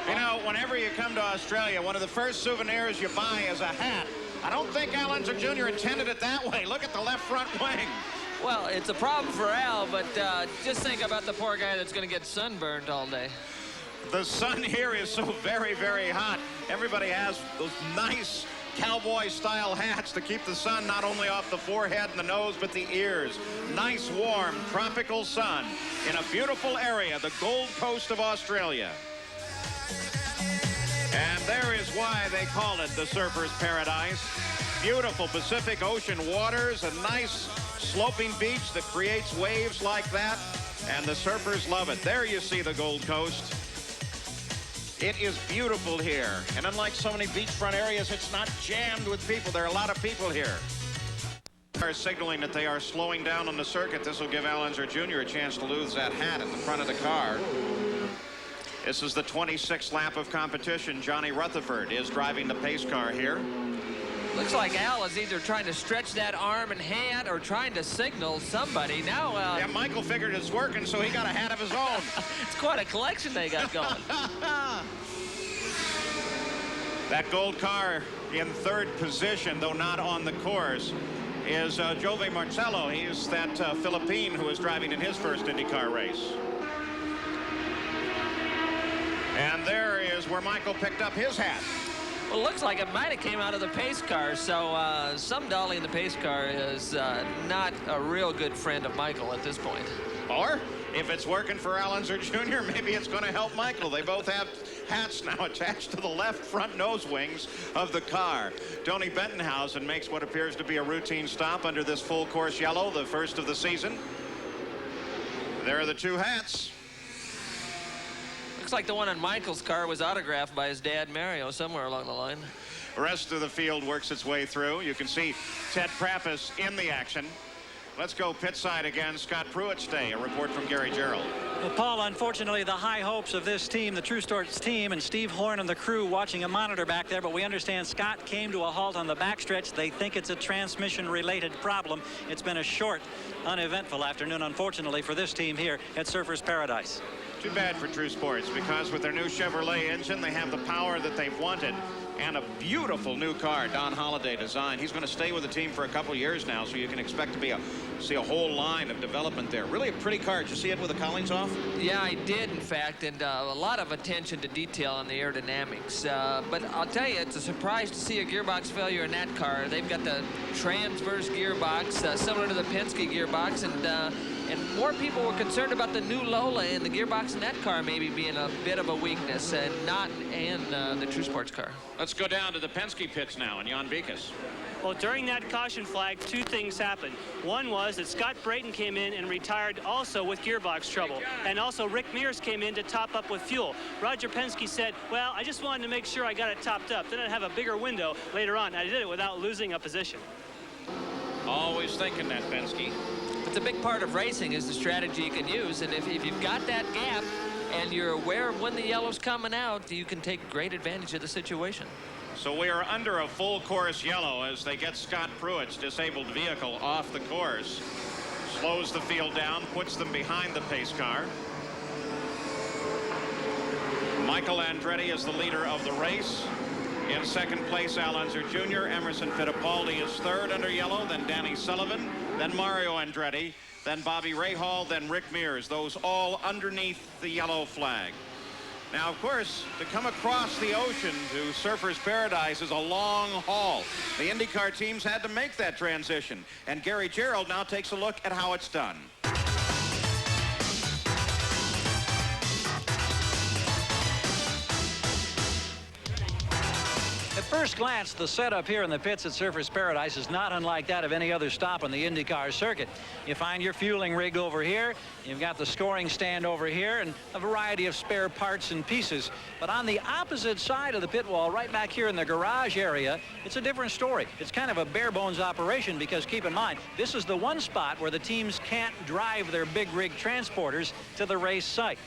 You know, whenever you come to Australia, one of the first souvenirs you buy is a hat. I don't think Al Unser Jr. intended it that way. Look at the left front wing. Well, it's a problem for Al, but just think about the poor guy that's going to get sunburned all day. The sun here is so very, very hot. Everybody has those nice cowboy-style hats to keep the sun not only off the forehead and the nose, but the ears. Nice, warm, tropical sun in a beautiful area, the Gold Coast of Australia. And there is why they call it the Surfer's Paradise. Beautiful Pacific Ocean waters, a nice sloping beach that creates waves like that, and the surfers love it. There you see the Gold Coast. It is beautiful here, and unlike so many beachfront areas, it's not jammed with people. There are a lot of people here. They are signaling that they are slowing down on the circuit. This will give Al Unser Jr. a chance to lose that hat at the front of the car. This is the 26th lap of competition. Johnny Rutherford is driving the pace car here. Looks like Al is either trying to stretch that arm and hand or trying to signal somebody. Now, yeah, Michael figured it's working, so he got a hat of his own. It's quite a collection they got going. That gold car in 3rd position, though not on the course, is Jove Marcello. He's that Philippine who is driving in his first IndyCar race. And there is where Michael picked up his hat. Well, it looks like it might have came out of the pace car, so some dolly in the pace car is not a real good friend of Michael at this point. Or, if it's working for Al Unser Jr., maybe it's going to help Michael. They both have hats now attached to the left front nose wings of the car. Tony Bettenhausen makes what appears to be a routine stop under this full course yellow, the first of the season. There are the 2 hats. Looks like the one on Michael's car was autographed by his dad, Mario, somewhere along the line. The rest of the field works its way through. You can see Ted Prappis in the action. Let's go pit side again. Scott Pruitt's day. A report from Gary Gerould. Well, Paul, unfortunately, the high hopes of this team, the True Sports team, and Steve Horn and the crew watching a monitor back there, but we understand Scott came to a halt on the backstretch. They think it's a transmission-related problem. It's been a short, uneventful afternoon, unfortunately, for this team here at Surfer's Paradise. Too bad for True Sports, because with their new Chevrolet engine, they have the power that they've wanted. And a beautiful new car Don Holliday designed. He's going to stay with the team for a couple years now, so you can expect to see a whole line of development there. Really a pretty car. Did you see it with the cowlings off? Yeah, I did, in fact, and a lot of attention to detail on the aerodynamics. But I'll tell you, it's a surprise to see a gearbox failure in that car. They've got the transverse gearbox, similar to the Penske gearbox, and more people were concerned about the new Lola and the gearbox in that car maybe being a bit of a weakness, and not in the True Sports car. Let's go down to the Penske pits now, and Jan Vikas. Well, during that caution flag, 2 things happened. One was that Scott Brayton came in and retired also with gearbox trouble. And also Rick Mears came in to top up with fuel. Roger Penske said, well, I just wanted to make sure I got it topped up. Then I'd have a bigger window later on. I did it without losing a position. Always thinking that, Penske. It's a big part of racing is the strategy you can use. And if you've got that gap and you're aware of when the yellow's coming out, you can take great advantage of the situation. So we are under a full course yellow as they get Scott Pruitt's disabled vehicle off the course. Slows the field down, puts them behind the pace car. Michael Andretti is the leader of the race. In second place, Al Unser Jr. Emerson Fittipaldi is third under yellow, then Danny Sullivan, then Mario Andretti, then Bobby Rahal, then Rick Mears. Those all underneath the yellow flag. Now, of course, to come across the ocean to Surfers Paradise is a long haul. The IndyCar teams had to make that transition. And Gary Gerould now takes a look at how it's done. At first glance, the setup here in the pits at Surfers Paradise is not unlike that of any other stop on the IndyCar circuit. You find your fueling rig over here, you've got the scoring stand over here, and a variety of spare parts and pieces. But on the opposite side of the pit wall, right back here in the garage area, it's a different story. It's kind of a bare bones operation because, keep in mind, this is the one spot where the teams can't drive their big rig transporters to the race site.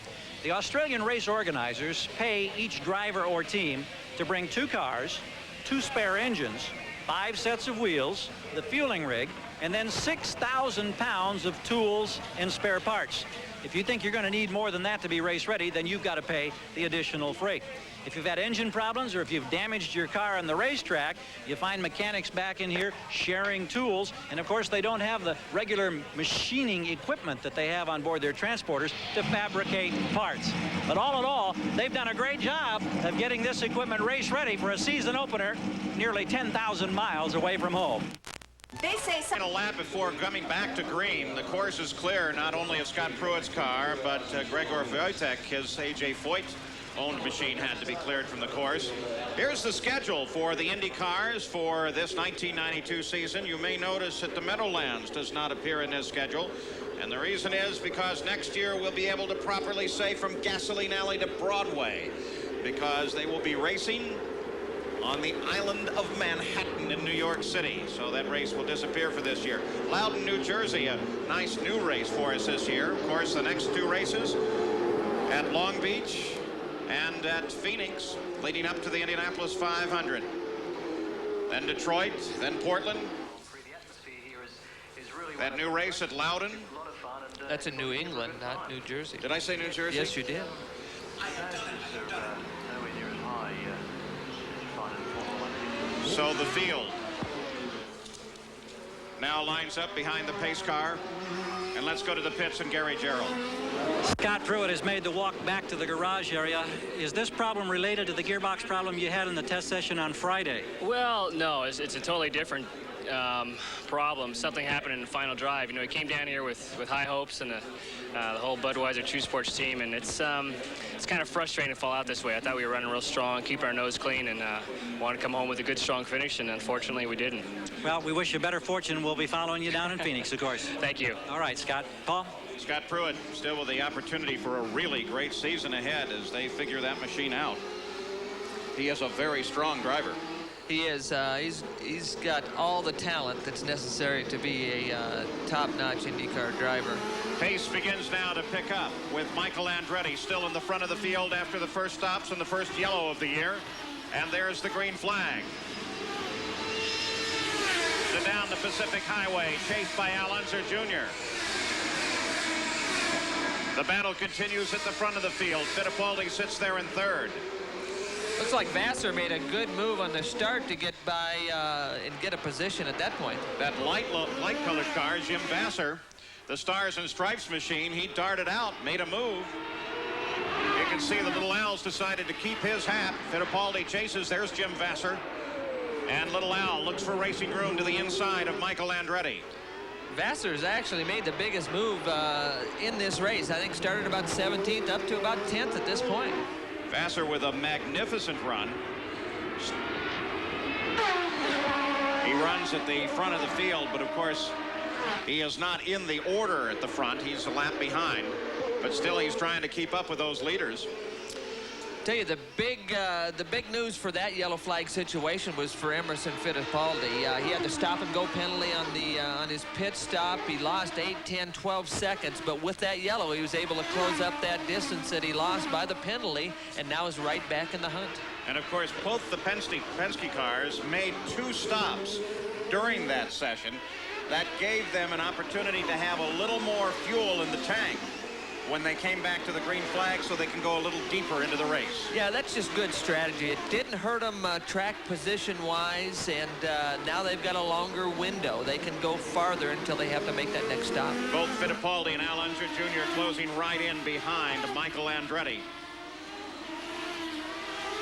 The Australian race organizers pay each driver or team to bring 2 cars, 2 spare engines, 5 sets of wheels, the fueling rig, and then 6,000 pounds of tools and spare parts. If you think you're going to need more than that to be race ready, then you've got to pay the additional freight. If you've had engine problems or if you've damaged your car on the racetrack, you find mechanics back in here sharing tools. And of course, they don't have the regular machining equipment that they have on board their transporters to fabricate parts. But all in all, they've done a great job of getting this equipment race ready for a season opener nearly 10,000 miles away from home. They say so. A lap before coming back to green. The course is clear, not only of Scott Pruitt's car, but Gregor Wojtek, his A.J. Foyt owned machine, had to be cleared from the course. Here's the schedule for the Indy cars for this 1992 season. You may notice that the Meadowlands does not appear in this schedule. And the reason is because next year we'll be able to properly say from Gasoline Alley to Broadway, because they will be racing on the island of Manhattan in New York City. So that race will disappear for this year. Loudon, New Jersey, a nice new race for us this year. Of course, the next 2 races at Long Beach and at Phoenix, leading up to the Indianapolis 500. Then Detroit, then Portland. That new race at Loudon. That's in New England, not New Jersey. Did I say New Jersey? Yes, you did. So the field now lines up behind the pace car. And let's go to the pits and Gary Gerould. Scott Pruitt has made the walk back to the garage area. Is this problem related to the gearbox problem you had in the test session on Friday? Well, no, it's a totally different problem. Something happened in the final drive. You know, he came down here with high hopes and the whole Budweiser True Sports team, and it's kind of frustrating to fall out this way. I thought we were running real strong, keep our nose clean, and wanted to come home with a good, strong finish, and unfortunately we didn't. Well, we wish you better fortune. We'll be following you down in Phoenix, of course. Thank you. All right, Scott. Paul? Scott Pruitt still with the opportunity for a really great season ahead as they figure that machine out. He is a very strong driver. He is. He's got all the talent that's necessary to be a top-notch IndyCar driver. Pace begins now to pick up with Michael Andretti still in the front of the field after the first stops and the first yellow of the year. And there's the green flag. Down the Pacific Highway, chased by Al Unser Jr. The battle continues at the front of the field. Fittipaldi sits there in third. Looks like Vassar made a good move on the start to get by and get a position at that point. That light-colored car, Jim Vassar, the Stars and Stripes machine, he darted out, made a move. You can see the Little Al's decided to keep his hat. Fittipaldi chases. There's Jim Vassar. And Little Al looks for racing room to the inside of Michael Andretti. Vassar's actually made the biggest move in this race. I think started about 17th up to about 10th at this point. Vassar with a magnificent run. He runs at the front of the field, but of course, he is not in the order at the front. He's a lap behind, but still he's trying to keep up with those leaders. tell you, the big news for that yellow flag situation was for Emerson Fittipaldi. He had the stop-and-go penalty on his pit stop. He lost 8, 10, 12 seconds, but with that yellow, he was able to close up that distance that he lost by the penalty, and now is right back in the hunt. And of course, both the Penske cars made 2 stops during that session. That gave them an opportunity to have a little more fuel in the tank when they came back to the green flag, so they can go a little deeper into the race. Yeah, that's just good strategy. It didn't hurt them track position-wise, and now they've got a longer window. They can go farther until they have to make that next stop. Both Fittipaldi and Al Unser Jr. closing right in behind Michael Andretti,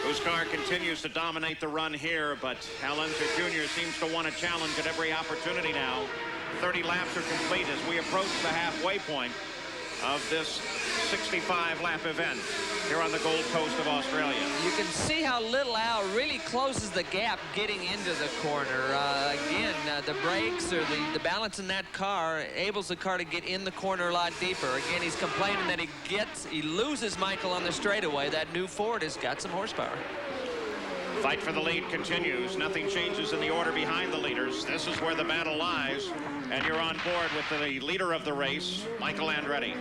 whose car continues to dominate the run here, but Al Unser Jr. seems to want a challenge at every opportunity now. 30 laps are complete as we approach the halfway point of this 65-lap event here on the Gold Coast of Australia. You can see how little Al really closes the gap getting into the corner. Again, the brakes or the balance in that car enables the car to get in the corner a lot deeper. Again, he's complaining that he loses Michael on the straightaway. That new Ford has got some horsepower. Fight for the lead continues. Nothing changes in the order behind the leaders. This is where the battle lies. And you're on board with the leader of the race, Michael Andretti.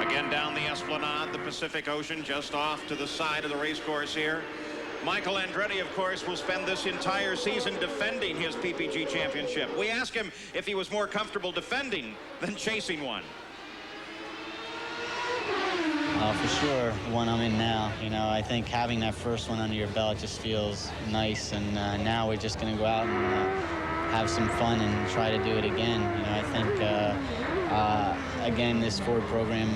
Again, down the Esplanade, the Pacific Ocean, just off to the side of the race course here. Michael Andretti, of course, will spend this entire season defending his PPG championship. We asked him if he was more comfortable defending than chasing one. For sure, the one I'm in now. You know, I think having that first one under your belt just feels nice, and now we're just going to go out and have some fun and try to do it again. You know, I think again, this Ford program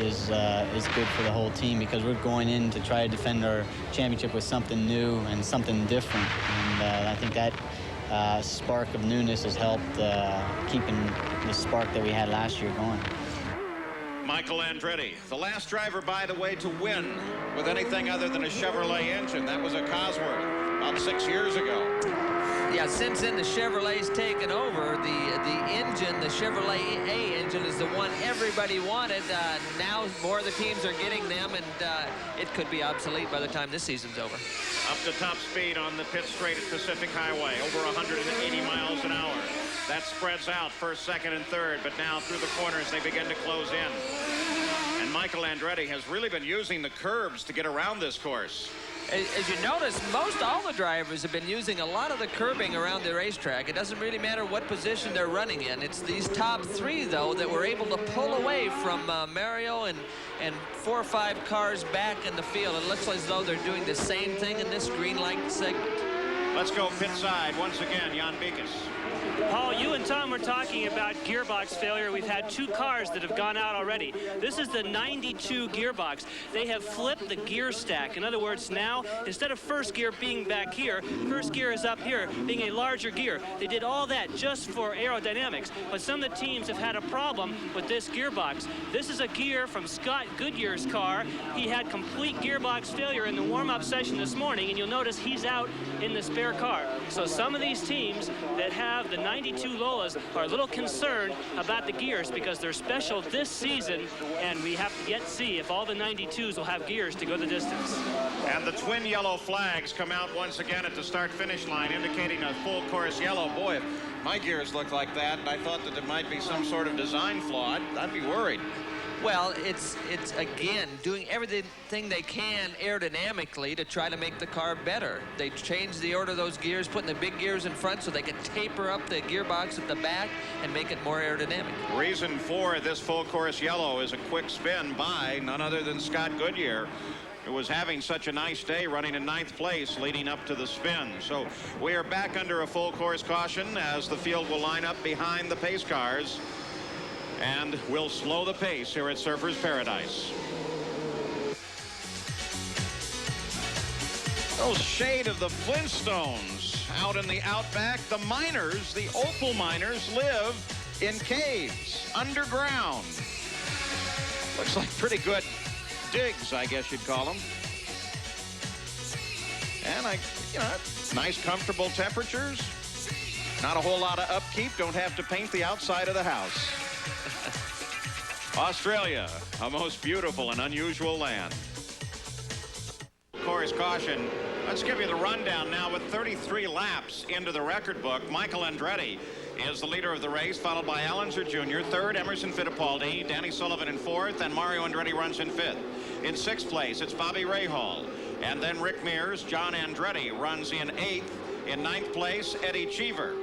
is good for the whole team, because we're going in to try to defend our championship with something new and something different, and I think that spark of newness has helped keeping the spark that we had last year going. Michael Andretti, the last driver, by the way, to win with anything other than a Chevrolet engine. That was a Cosworth about 6 years ago. Yeah, since then the Chevrolet's taken over. The engine, the Chevrolet A engine, is the one everybody wanted. Now more of the teams are getting them, and it could be obsolete by the time this season's over. Up to top speed on the pit straight at Pacific Highway, over 180 miles an hour. That spreads out first, second, and third, but now through the corners they begin to close in. And Michael Andretti has really been using the curbs to get around this course. As you notice, most all the drivers have been using a lot of the curbing around the racetrack. It doesn't really matter what position they're running in. It's these top 3, though, that were able to pull away from Mario and 4 or 5 cars back in the field. It looks as though they're doing the same thing in this green light segment. Let's go pit side once again, Jan Beekes. Paul, you and Tom were talking about gearbox failure. We've had 2 cars that have gone out already. This is the 92 gearbox. They have flipped the gear stack. In other words, now, instead of first gear being back here, first gear is up here, being a larger gear. They did all that just for aerodynamics. But some of the teams have had a problem with this gearbox. This is a gear from Scott Goodyear's car. He had complete gearbox failure in the warm-up session this morning, and you'll notice he's out in the spare car. So some of these teams that have the 92 Lolas are a little concerned about the gears, because they're special this season, and we have to yet see if all the 92s will have gears to go the distance. And the twin yellow flags come out once again at the start-finish line, indicating a full course yellow. Boy, if my gears look like that, and I thought that there might be some sort of design flaw, I'd be worried. Well, it's again doing everything they can aerodynamically to try to make the car better. They changed the order of those gears, putting the big gears in front so they could taper up the gearbox at the back and make it more aerodynamic. Reason for this full course yellow is a quick spin by none other than Scott Goodyear, who was having such a nice day running in 9th place leading up to the spin. So we are back under a full course caution as the field will line up behind the pace cars, and we'll slow the pace here at Surfers Paradise. Oh, shade of the Flintstones out in the outback. The miners, the opal miners, live in caves underground. Looks like pretty good digs, I guess you'd call them. And nice comfortable temperatures. Not a whole lot of upkeep. Don't have to paint the outside of the house. Australia, a most beautiful and unusual land. Course caution. Let's give you the rundown now. With 33 laps into the record book, Michael Andretti is the leader of the race, followed by Al Unser Jr., third, Emerson Fittipaldi, Danny Sullivan in fourth, and Mario Andretti runs in fifth. In sixth place, it's Bobby Rahal, and then Rick Mears. John Andretti runs in eighth. In ninth place, Eddie Cheever.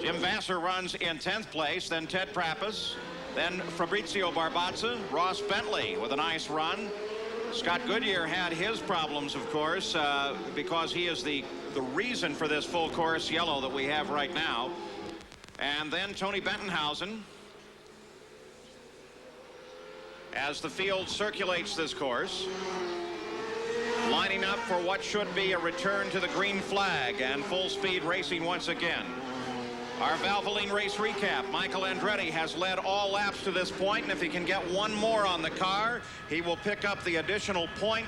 Jim Vassar runs in 10th place, then Ted Prappis, then Fabrizio Barbazza, Ross Bentley with a nice run. Scott Goodyear had his problems, of course, because he is the reason for this full course yellow that we have right now. And then Tony Bettenhausen, as the field circulates this course, lining up for what should be a return to the green flag and full speed racing once again. Our Valvoline race recap. Michael Andretti has led all laps to this point, and if he can get one more on the car, he will pick up the additional point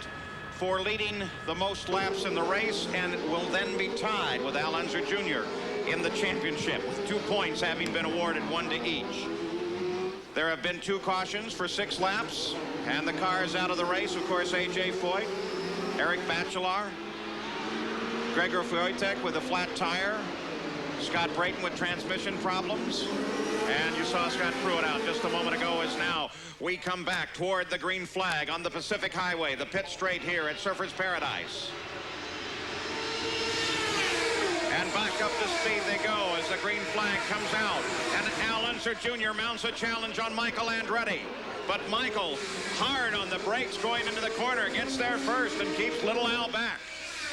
for leading the most laps in the race, and will then be tied with Al Unser Jr. in the championship, with 2 points having been awarded, one to each. There have been 2 cautions for 6 laps, and the car is out of the race. Of course, A.J. Foyt, Eric Bachelard, Gregor Wojtek with a flat tire, Scott Brayton with transmission problems, and you saw Scott Pruitt out just a moment ago. As now we come back toward the green flag on the Pacific Highway, the pit straight here at Surfers Paradise. And back up to speed they go as the green flag comes out, and Al Unser Jr. mounts a challenge on Michael Andretti. But Michael, hard on the brakes going into the corner, gets there first and keeps Little Al back.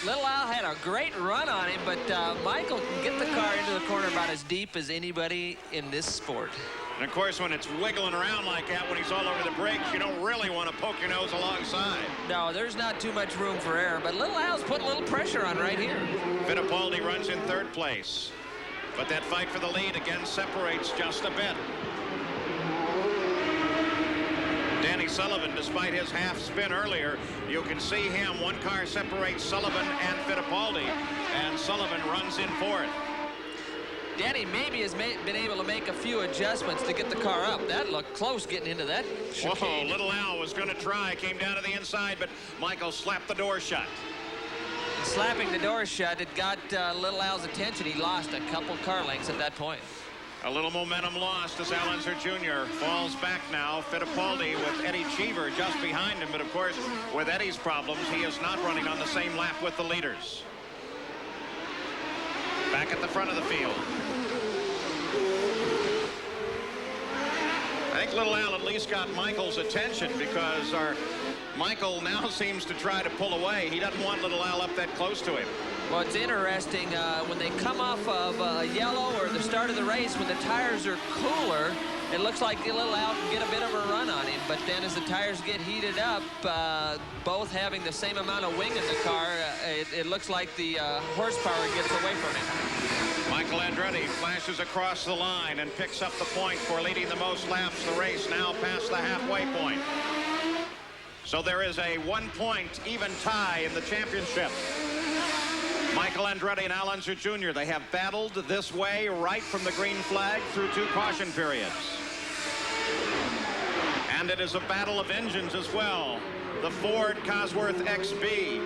Little Al had a great run on him, but Michael can get the car into the corner about as deep as anybody in this sport. And of course, when it's wiggling around like that, when he's all over the brakes, you don't really want to poke your nose alongside. No, there's not too much room for error, but Little Al's putting a little pressure on right here. Fittipaldi runs in third place, but that fight for the lead again separates just a bit. Danny Sullivan, despite his half spin earlier, you can see him. One car separates Sullivan and Fittipaldi, and Sullivan runs in fourth. Danny maybe has been able to make a few adjustments to get the car up. That looked close getting into that chicane. Whoa, Little Al was going to try, came down to the inside, but Michael slapped the door shut. Slapping the door shut, it got Little Al's attention. He lost a couple car lengths at that point. A little momentum lost as Al Unser Jr. falls back now. Fittipaldi with Eddie Cheever just behind him, but of course, with Eddie's problems, he is not running on the same lap with the leaders. Back at the front of the field. I think Little Al at least got Michael's attention, because Michael now seems to try to pull away. He doesn't want Little Al up that close to him. Well, it's interesting, when they come off of yellow or the start of the race, when the tires are cooler, it looks like Little Al can get a bit of a run on him. But then as the tires get heated up, both having the same amount of wing in the car, it looks like the horsepower gets away from him. Michael Andretti flashes across the line and picks up the point for leading the most laps the race, now past the halfway point. So there is a 1-point even tie in the championship. Michael Andretti and Al Unser Jr., they have battled this way right from the green flag through 2 caution periods. And it is a battle of engines as well. The Ford Cosworth XB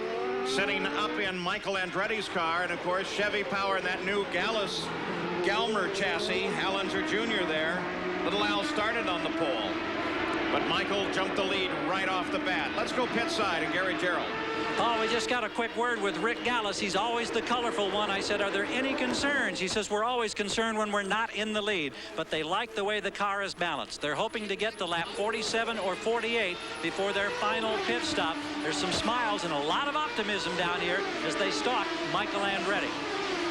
sitting up in Michael Andretti's car, and of course Chevy Power in that new Galmer chassis. Al Unser Jr. there. Little Al started on the pole, but Michael jumped the lead right off the bat. Let's go pit side and Gary Gerould. Oh, we just got a quick word with Rick Gallus. He's always the colorful one. I said, are there any concerns? He says, we're always concerned when we're not in the lead, but they like the way the car is balanced. They're hoping to get to lap 47 or 48 before their final pit stop. There's some smiles and a lot of optimism down here as they stalk Michael Andretti.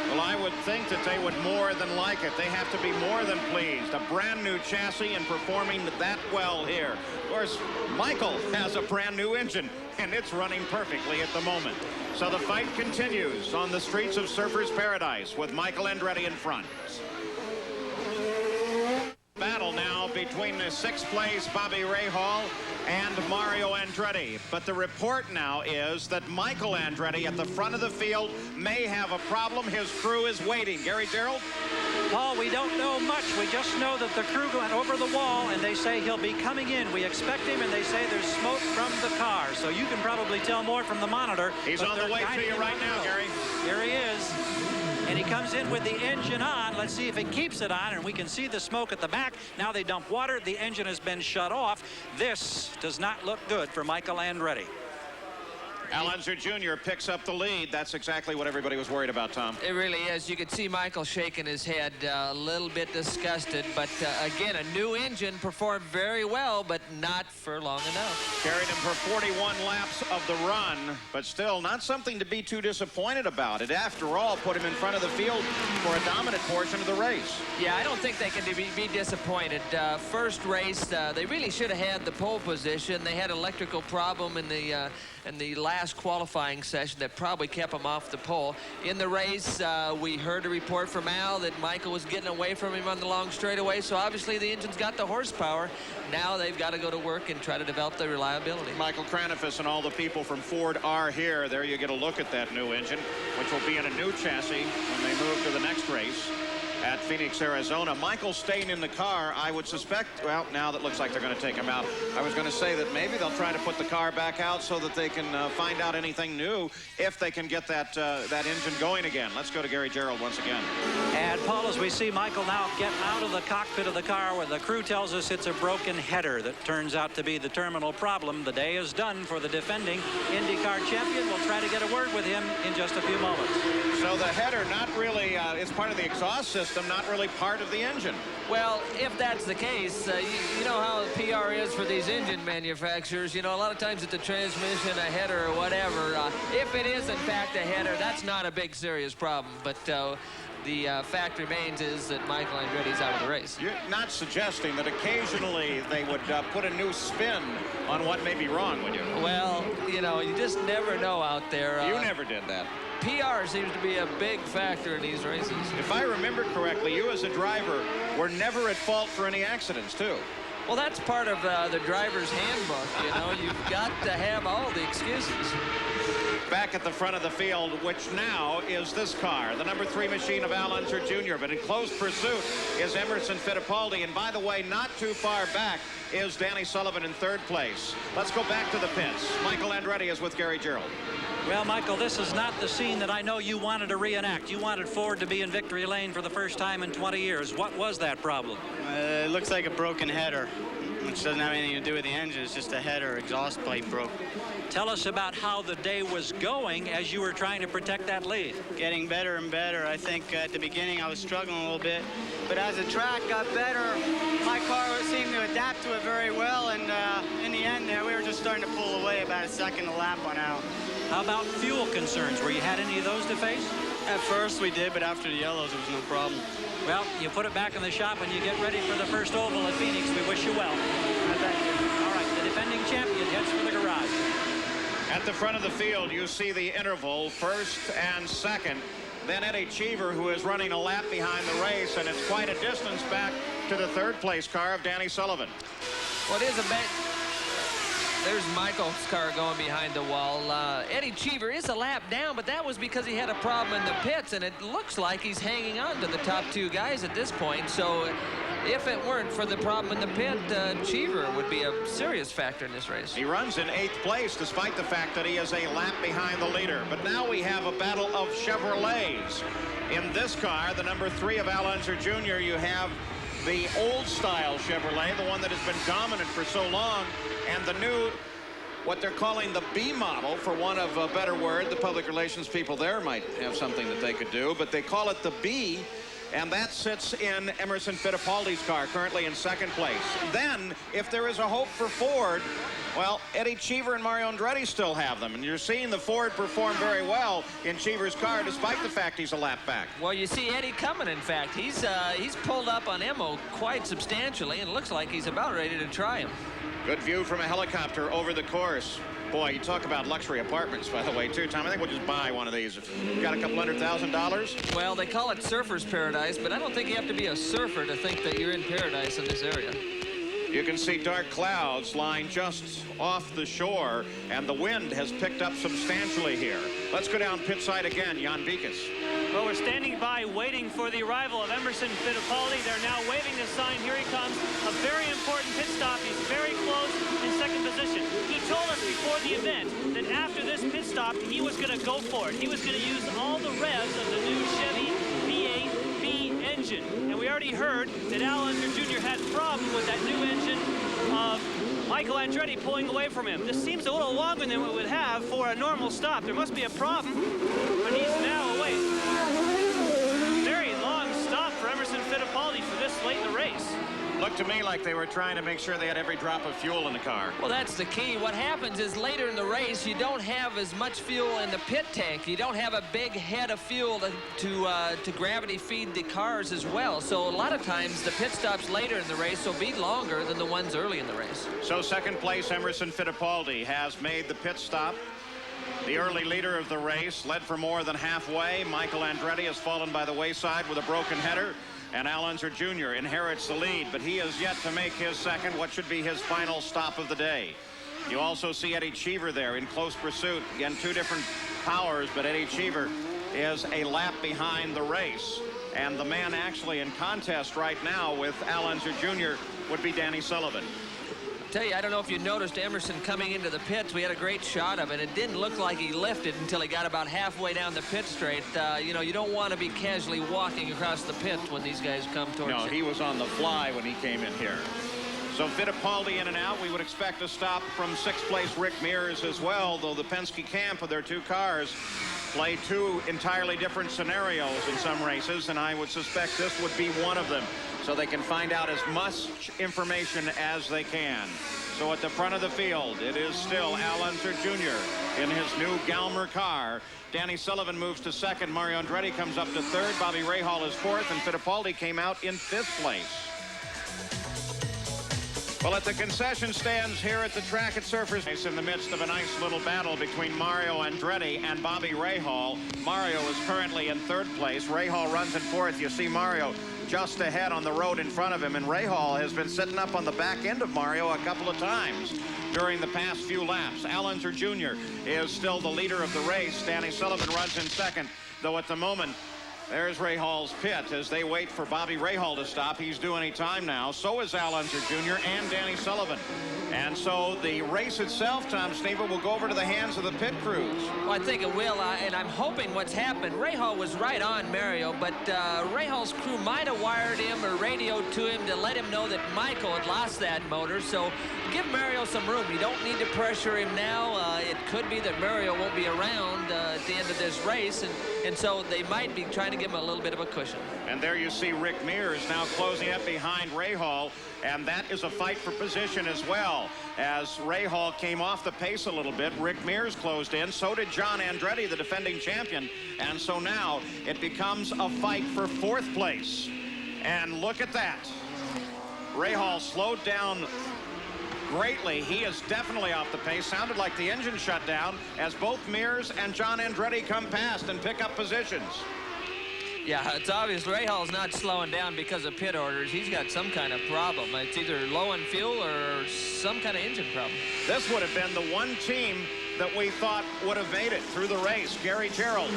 Well, I would think that they would more than like it. They have to be more than pleased. A brand new chassis and performing that well here. Of course, Michael has a brand new engine, and it's running perfectly at the moment. So the fight continues on the streets of Surfers Paradise with Michael Andretti in front. Battle now between the 6th place Bobby Rahal and Mario Andretti. But the report now is that Michael Andretti at the front of the field may have a problem. His crew is waiting. Gary Gerould? Paul, we don't know much. We just know that the crew went over the wall, and they say he'll be coming in. We expect him, and they say there's smoke from the car. So you can probably tell more from the monitor. He's on the way to you right now, Gary. Here he is. And he comes in with the engine on. Let's see if it keeps it on, and we can see the smoke at the back. Now they dump water. The engine has been shut off. This does not look good for Michael Andretti. Al Unser Jr. picks up the lead. That's exactly what everybody was worried about, Tom. It really is. You could see Michael shaking his head, a little bit disgusted. But again, a new engine performed very well, but not for long enough. Carried him for 41 laps of the run, but still not something to be too disappointed about. It, after all, put him in front of the field for a dominant portion of the race. Yeah, I don't think they can be disappointed. First race, they really should have had the pole position. They had an electrical problem in the last qualifying session that probably kept him off the pole. In the race, we heard a report from Al that Michael was getting away from him on the long straightaway, so obviously the engine's got the horsepower. Now they've got to go to work and try to develop the reliability. Michael Kranifus and all the people from Ford are here. There you get a look at that new engine, which will be in a new chassis when they move to the next race at Phoenix, Arizona. Michael staying in the car, I would suspect, well, now that looks like they're going to take him out. I was going to say that maybe they'll try to put the car back out so that they can find out anything new if they can get that engine going again. Let's go to Gary Gerould once again. And Paul, as we see Michael now get out of the cockpit of the car where the crew tells us it's a broken header that turns out to be the terminal problem. The day is done for the defending IndyCar champion. We'll try to get a word with him in just a few moments. So the header not really, it's part of the exhaust system, not really part of the engine. Well, if that's the case, you know how PR is for these engine manufacturers. You know, a lot of times it's a transmission, a header, or whatever. If it is, in fact, a header, that's not a big, serious problem. But the fact remains is that Michael Andretti's out of the race. You're not suggesting that occasionally they would put a new spin on what may be wrong, would you? Well, you know, you just never know out there. You never did that. PR seems to be a big factor in these races. If I remember correctly, you as a driver were never at fault for any accidents, too. Well, that's part of the driver's handbook, you know. You've got to have all the excuses. Back at the front of the field, which now is this car, the number 3 machine of Al Unser Jr., but in close pursuit is Emerson Fittipaldi. And by the way, not too far back is Danny Sullivan in 3rd place. Let's go back to the pits. Michael Andretti is with Gary Gerould. Well, Michael, this is not the scene that I know you wanted to reenact. You wanted Ford to be in victory lane for the first time in 20 years. What was that problem? It looks like a broken header, which doesn't have anything to do with the engine. It's just a header. Exhaust pipe broke. Tell us about how the day was going as you were trying to protect that lead. Getting better and better. I think at the beginning I was struggling a little bit, but as the track got better, my car seemed to adapt to it very well, and in the end there, we were just starting to pull away about a second a lap on out. How about fuel concerns? Were you had any of those to face? At first we did, but after the yellows, it was no problem. Well, you put it back in the shop and you get ready for the first oval at Phoenix. We wish you well. Thank you. All right, the defending champion heads for the garage. At the front of the field, you see the interval, 1st and 2nd. Then Eddie Cheever, who is running a lap behind the race, and it's quite a distance back to the 3rd place car of Danny Sullivan. What is a bet? There's Michael's car going behind the wall. Eddie Cheever is a lap down, but that was because he had a problem in the pits, and it looks like he's hanging on to the top 2 guys at this point. So if it weren't for the problem in the pit, Cheever would be a serious factor in this race. He runs in 8th place, despite the fact that he is a lap behind the leader. But now we have a battle of Chevrolets. In this car, the number 3 of Al Unser Jr., you have the old-style Chevrolet, the one that has been dominant for so long, and the new, what they're calling the B model, for want of a better word. The public relations people there might have something that they could do, but they call it the B, and that sits in Emerson Fittipaldi's car, currently in 2nd place. Then, if there is a hope for Ford, well, Eddie Cheever and Mario Andretti still have them, and you're seeing the Ford perform very well in Cheever's car, despite the fact he's a lap back. Well, you see Eddie coming, in fact. He's pulled up on Emo quite substantially, and it looks like he's about ready to try him. Good view from a helicopter over the course. Boy, you talk about luxury apartments, by the way, too, Tom. I think we'll just buy one of these. If you've got a couple $100,000. Well, they call it surfer's paradise, but I don't think you have to be a surfer to think that you're in paradise in this area. You can see dark clouds lying just off the shore, and the wind has picked up substantially here. Let's go down pit side again, Jan Vikas. Well, we're standing by waiting for the arrival of Emerson Fittipaldi. They're now waving the sign. Here he comes. A very important pit stop. He's very close in second position. He told us before the event that after this pit stop, he was going to go for it. He was going to use all the revs of the new Chevy V8B engine. And we already heard that Al Unser Jr. had a problem with that new engine of Michael Andretti pulling away from him. This seems a little longer than we would have for a normal stop. There must be a problem, but he's now away. Very long stop for Emerson Fittipaldi for this late in the race. Looked to me like they were trying to make sure they had every drop of fuel in the car. Well, that's the key. What happens is later in the race, you don't have as much fuel in the pit tank. You don't have a big head of fuel to gravity feed the cars as well. So a lot of times the pit stops later in the race will be longer than the ones early in the race. So second place, Emerson Fittipaldi has made the pit stop. The early leader of the race led for more than halfway. Michael Andretti has fallen by the wayside with a broken header. And Al Unser Jr. inherits the lead, but he is yet to make his second, what should be his final stop of the day. You also see Eddie Cheever there in close pursuit. Again, two different powers, but Eddie Cheever is a lap behind the race. And the man actually in contest right now with Al Unser Jr. would be Danny Sullivan. Tell you, I don't know if you noticed Emerson coming into the pits. We had a great shot of it. It didn't look like he lifted until he got about halfway down the pit straight. You know, you don't want to be casually walking across the pit when these guys come towards you. No, he was on the fly when he came in here. So Fittipaldi in and out. We would expect a stop from sixth place Rick Mears as well, though the Penske camp with their two cars play two entirely different scenarios in some races, and I would suspect this would be one of them, so they can find out as much information as they can. So at the front of the field, it is still Al Unser Jr. in his new Galmer car. Danny Sullivan moves to second. Mario Andretti comes up to third. Bobby Rahal is fourth, and Fittipaldi came out in fifth place. Well, at the concession stands here at the track at Surfers, in the midst of a nice little battle between Mario Andretti and Bobby Rahal. Mario is currently in third place. Rahal runs in fourth. You see Mario just ahead on the road in front of him, and Rahal has been sitting up on the back end of Mario a couple of times during the past few laps. Al Unser Jr. is still the leader of the race. Danny Sullivan runs in second, though at the moment, there's Rahal's pit as they wait for Bobby Rahal to stop. He's due any time now. So is Al Unser Jr. and Danny Sullivan. And so the race itself, Tom Sneva, will go over to the hands of the pit crews. Well, I think it will, and I'm hoping what's happened. Rahal was right on Mario, but Rahal's crew might have wired him or radioed to him to let him know that Michael had lost that motor. So give Mario some room. You don't need to pressure him now. It could be that Mario won't be around at the end of this race, and so they might be trying to give him a little bit of a cushion. And there you see Rick Mears now closing up behind Rahal, and that is a fight for position as well. As Rahal came off the pace a little bit, Rick Mears closed in. So did John Andretti, the defending champion. And so now it becomes a fight for fourth place. And look at that. Rahal slowed down greatly. He is definitely off the pace. Sounded like the engine shut down as both Mears and John Andretti come past and pick up positions. Yeah, it's obvious Rahal's not slowing down because of pit orders. He's got some kind of problem. It's either low on fuel or some kind of engine problem. This would have been the one team that we thought would have made it through the race. Gary Gerald.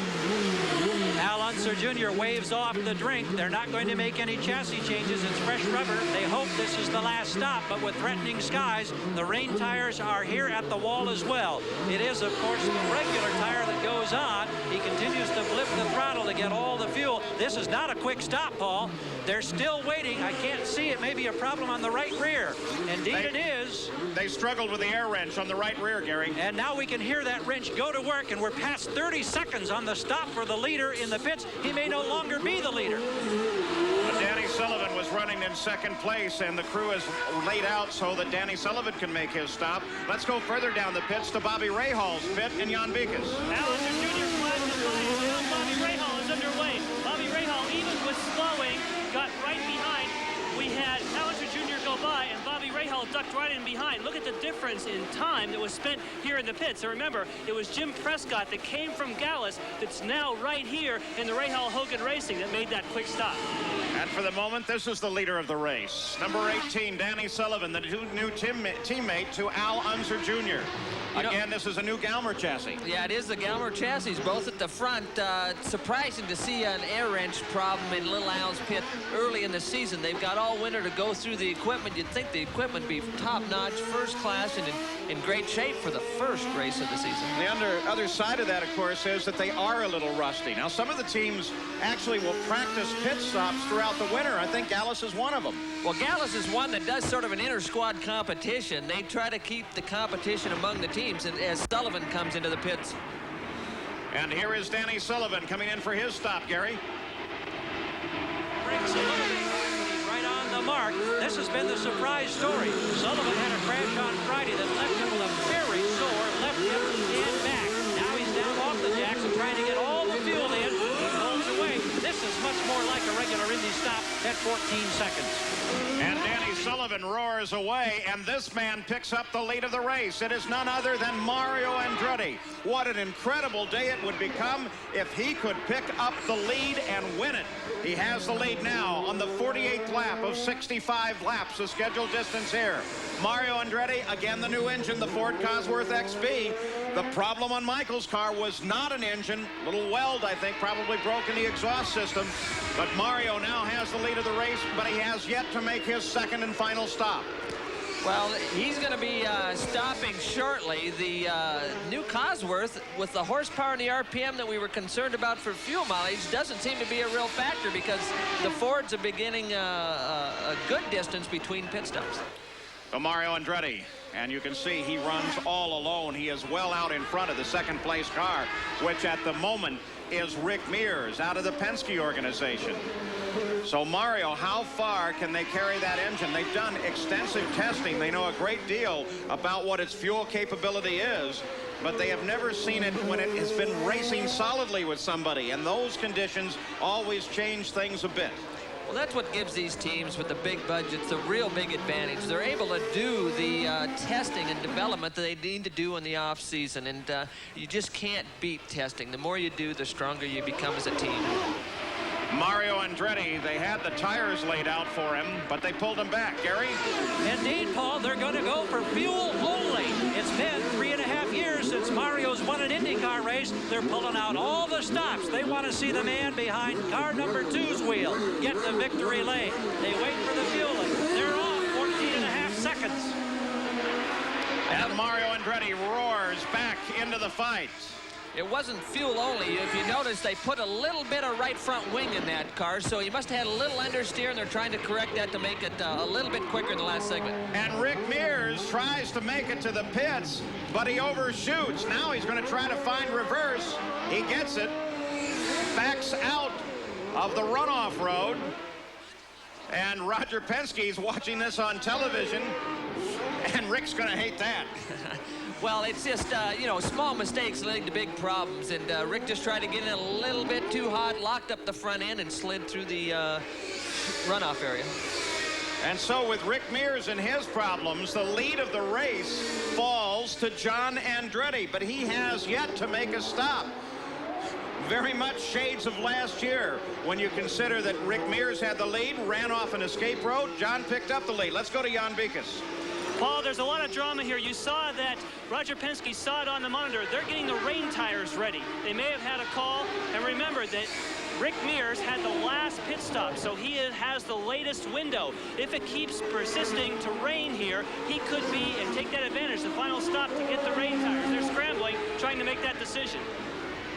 Al Unser Jr. waves off the drink. They're not going to make any chassis changes. It's fresh rubber. They hope this is the last stop, but with threatening skies, the rain tires are here at the wall as well. It is, of course, the regular tire that goes on. He continues to flip the throttle to get all the fuel. This is not a quick stop, Paul. They're still waiting. I can't see it. May be a problem on the right rear. Indeed, it is. They struggled with the air wrench on the right rear, Gary. And now we can hear that wrench go to work, and we're past 30 seconds on the stop for the leader in the pits. He may no longer be the leader. But Danny Sullivan was running in second place, and the crew is laid out so that Danny Sullivan can make his stop. Let's go further down the pits to Bobby Rahal's pit in Jan Vikas. Al Unser Jr. flags the flag. Now Bobby Rahal is underway. Bobby Rahal, even with slowing, got right behind. We had Al Unser Jr. go by, and Bobby Rahal ducked right in behind. Look at the difference difference in time that was spent here in the pits. And remember, it was Jim Prescott that came from Gallus that's now right here in the Rahal Hogan Racing that made that quick stop. And for the moment, this is the leader of the race. Number 18, Danny Sullivan, the new teammate to Al Unser Jr. Again, this is a new Galmer chassis. Yeah, it is the Galmer chassis, both at the front. It's surprising to see an air wrench problem in Little Al's pit early in the season. They've got all winter to go through the equipment. You'd think the equipment would be top-notch, first class, and in great shape for the first race of the season. The other side of that, of course, is that they are a little rusty. Now, some of the teams actually will practice pit stops throughout the winter. I think Gallus is one of them. Well, Gallus is one that does sort of an inter-squad competition. They try to keep the competition among the teams, and as Sullivan comes into the pits. And here is Danny Sullivan coming in for his stop, Gary. Brings Sullivan right on the mark. This has been the surprise story. Sullivan had a crash on Friday that left him with a very sore left hip and back. Now he's down off the jacks and trying to get all the fuel in. He pulls away. This is much more like a regular Indy stop at 14 seconds. And Danny Sullivan roars away, and this man picks up the lead of the race. It is none other than Mario Andretti. What an incredible day it would become if he could pick up the lead and win it. He has the lead now on the 48th lap of 65 laps, the scheduled distance here. Mario Andretti, again the new engine, the Ford Cosworth XB. The problem on Michael's car was not an engine. Little weld, I think, probably broke in the exhaust system. But Mario now has the lead of the race, but he has yet to make his second and final stop. Well, he's going to be stopping shortly. The new Cosworth, with the horsepower and the RPM that we were concerned about for fuel mileage, doesn't seem to be a real factor because the Fords are beginning a good distance between pit stops. So Mario Andretti, and you can see he runs all alone. He is well out in front of the second place car, which at the moment is Rick Mears out of the Penske organization. So Mario, how far can they carry that engine? They've done extensive testing. They know a great deal about what its fuel capability is, but they have never seen it when it has been racing solidly with somebody, and those conditions always change things a bit. Well, that's what gives these teams with the big budgets the real big advantage. They're able to do the testing and development that they need to do in the off season, and you just can't beat testing. The more you do, the stronger you become as a team. Mario Andretti, they had the tires laid out for him, but they pulled them back. Gary? Indeed, Paul, they're going to go for fuel only. It's been 3.5 years since Mario's won an IndyCar race. They're pulling out all the stops. They want to see the man behind car number 2's wheel get the victory lane. They wait for the fueling. They're off 14.5 seconds. And Mario Andretti roars back into the fight. It wasn't fuel only. If you notice, they put a little bit of right front wing in that car, so you must have had a little understeer, and they're trying to correct that to make it a little bit quicker in the last segment. And Rick Mears tries to make it to the pits, but he overshoots. Now he's going to try to find reverse. He gets it, backs out of the runoff road, and Roger Penske's watching this on television, and Rick's going to hate that. Well, it's just, you know, small mistakes leading to big problems, and Rick just tried to get in a little bit too hot, locked up the front end, and slid through the runoff area. And so with Rick Mears and his problems, the lead of the race falls to John Andretti, but he has yet to make a stop. Very much shades of last year when you consider that Rick Mears had the lead, ran off an escape road. John picked up the lead. Let's go to Jan Bikas. Paul, there's a lot of drama here. You saw that Roger Penske saw it on the monitor. They're getting the rain tires ready. They may have had a call. And remember that Rick Mears had the last pit stop, so he has the latest window. If it keeps persisting to rain here, he could be and take that advantage, the final stop to get the rain tires. They're scrambling, trying to make that decision.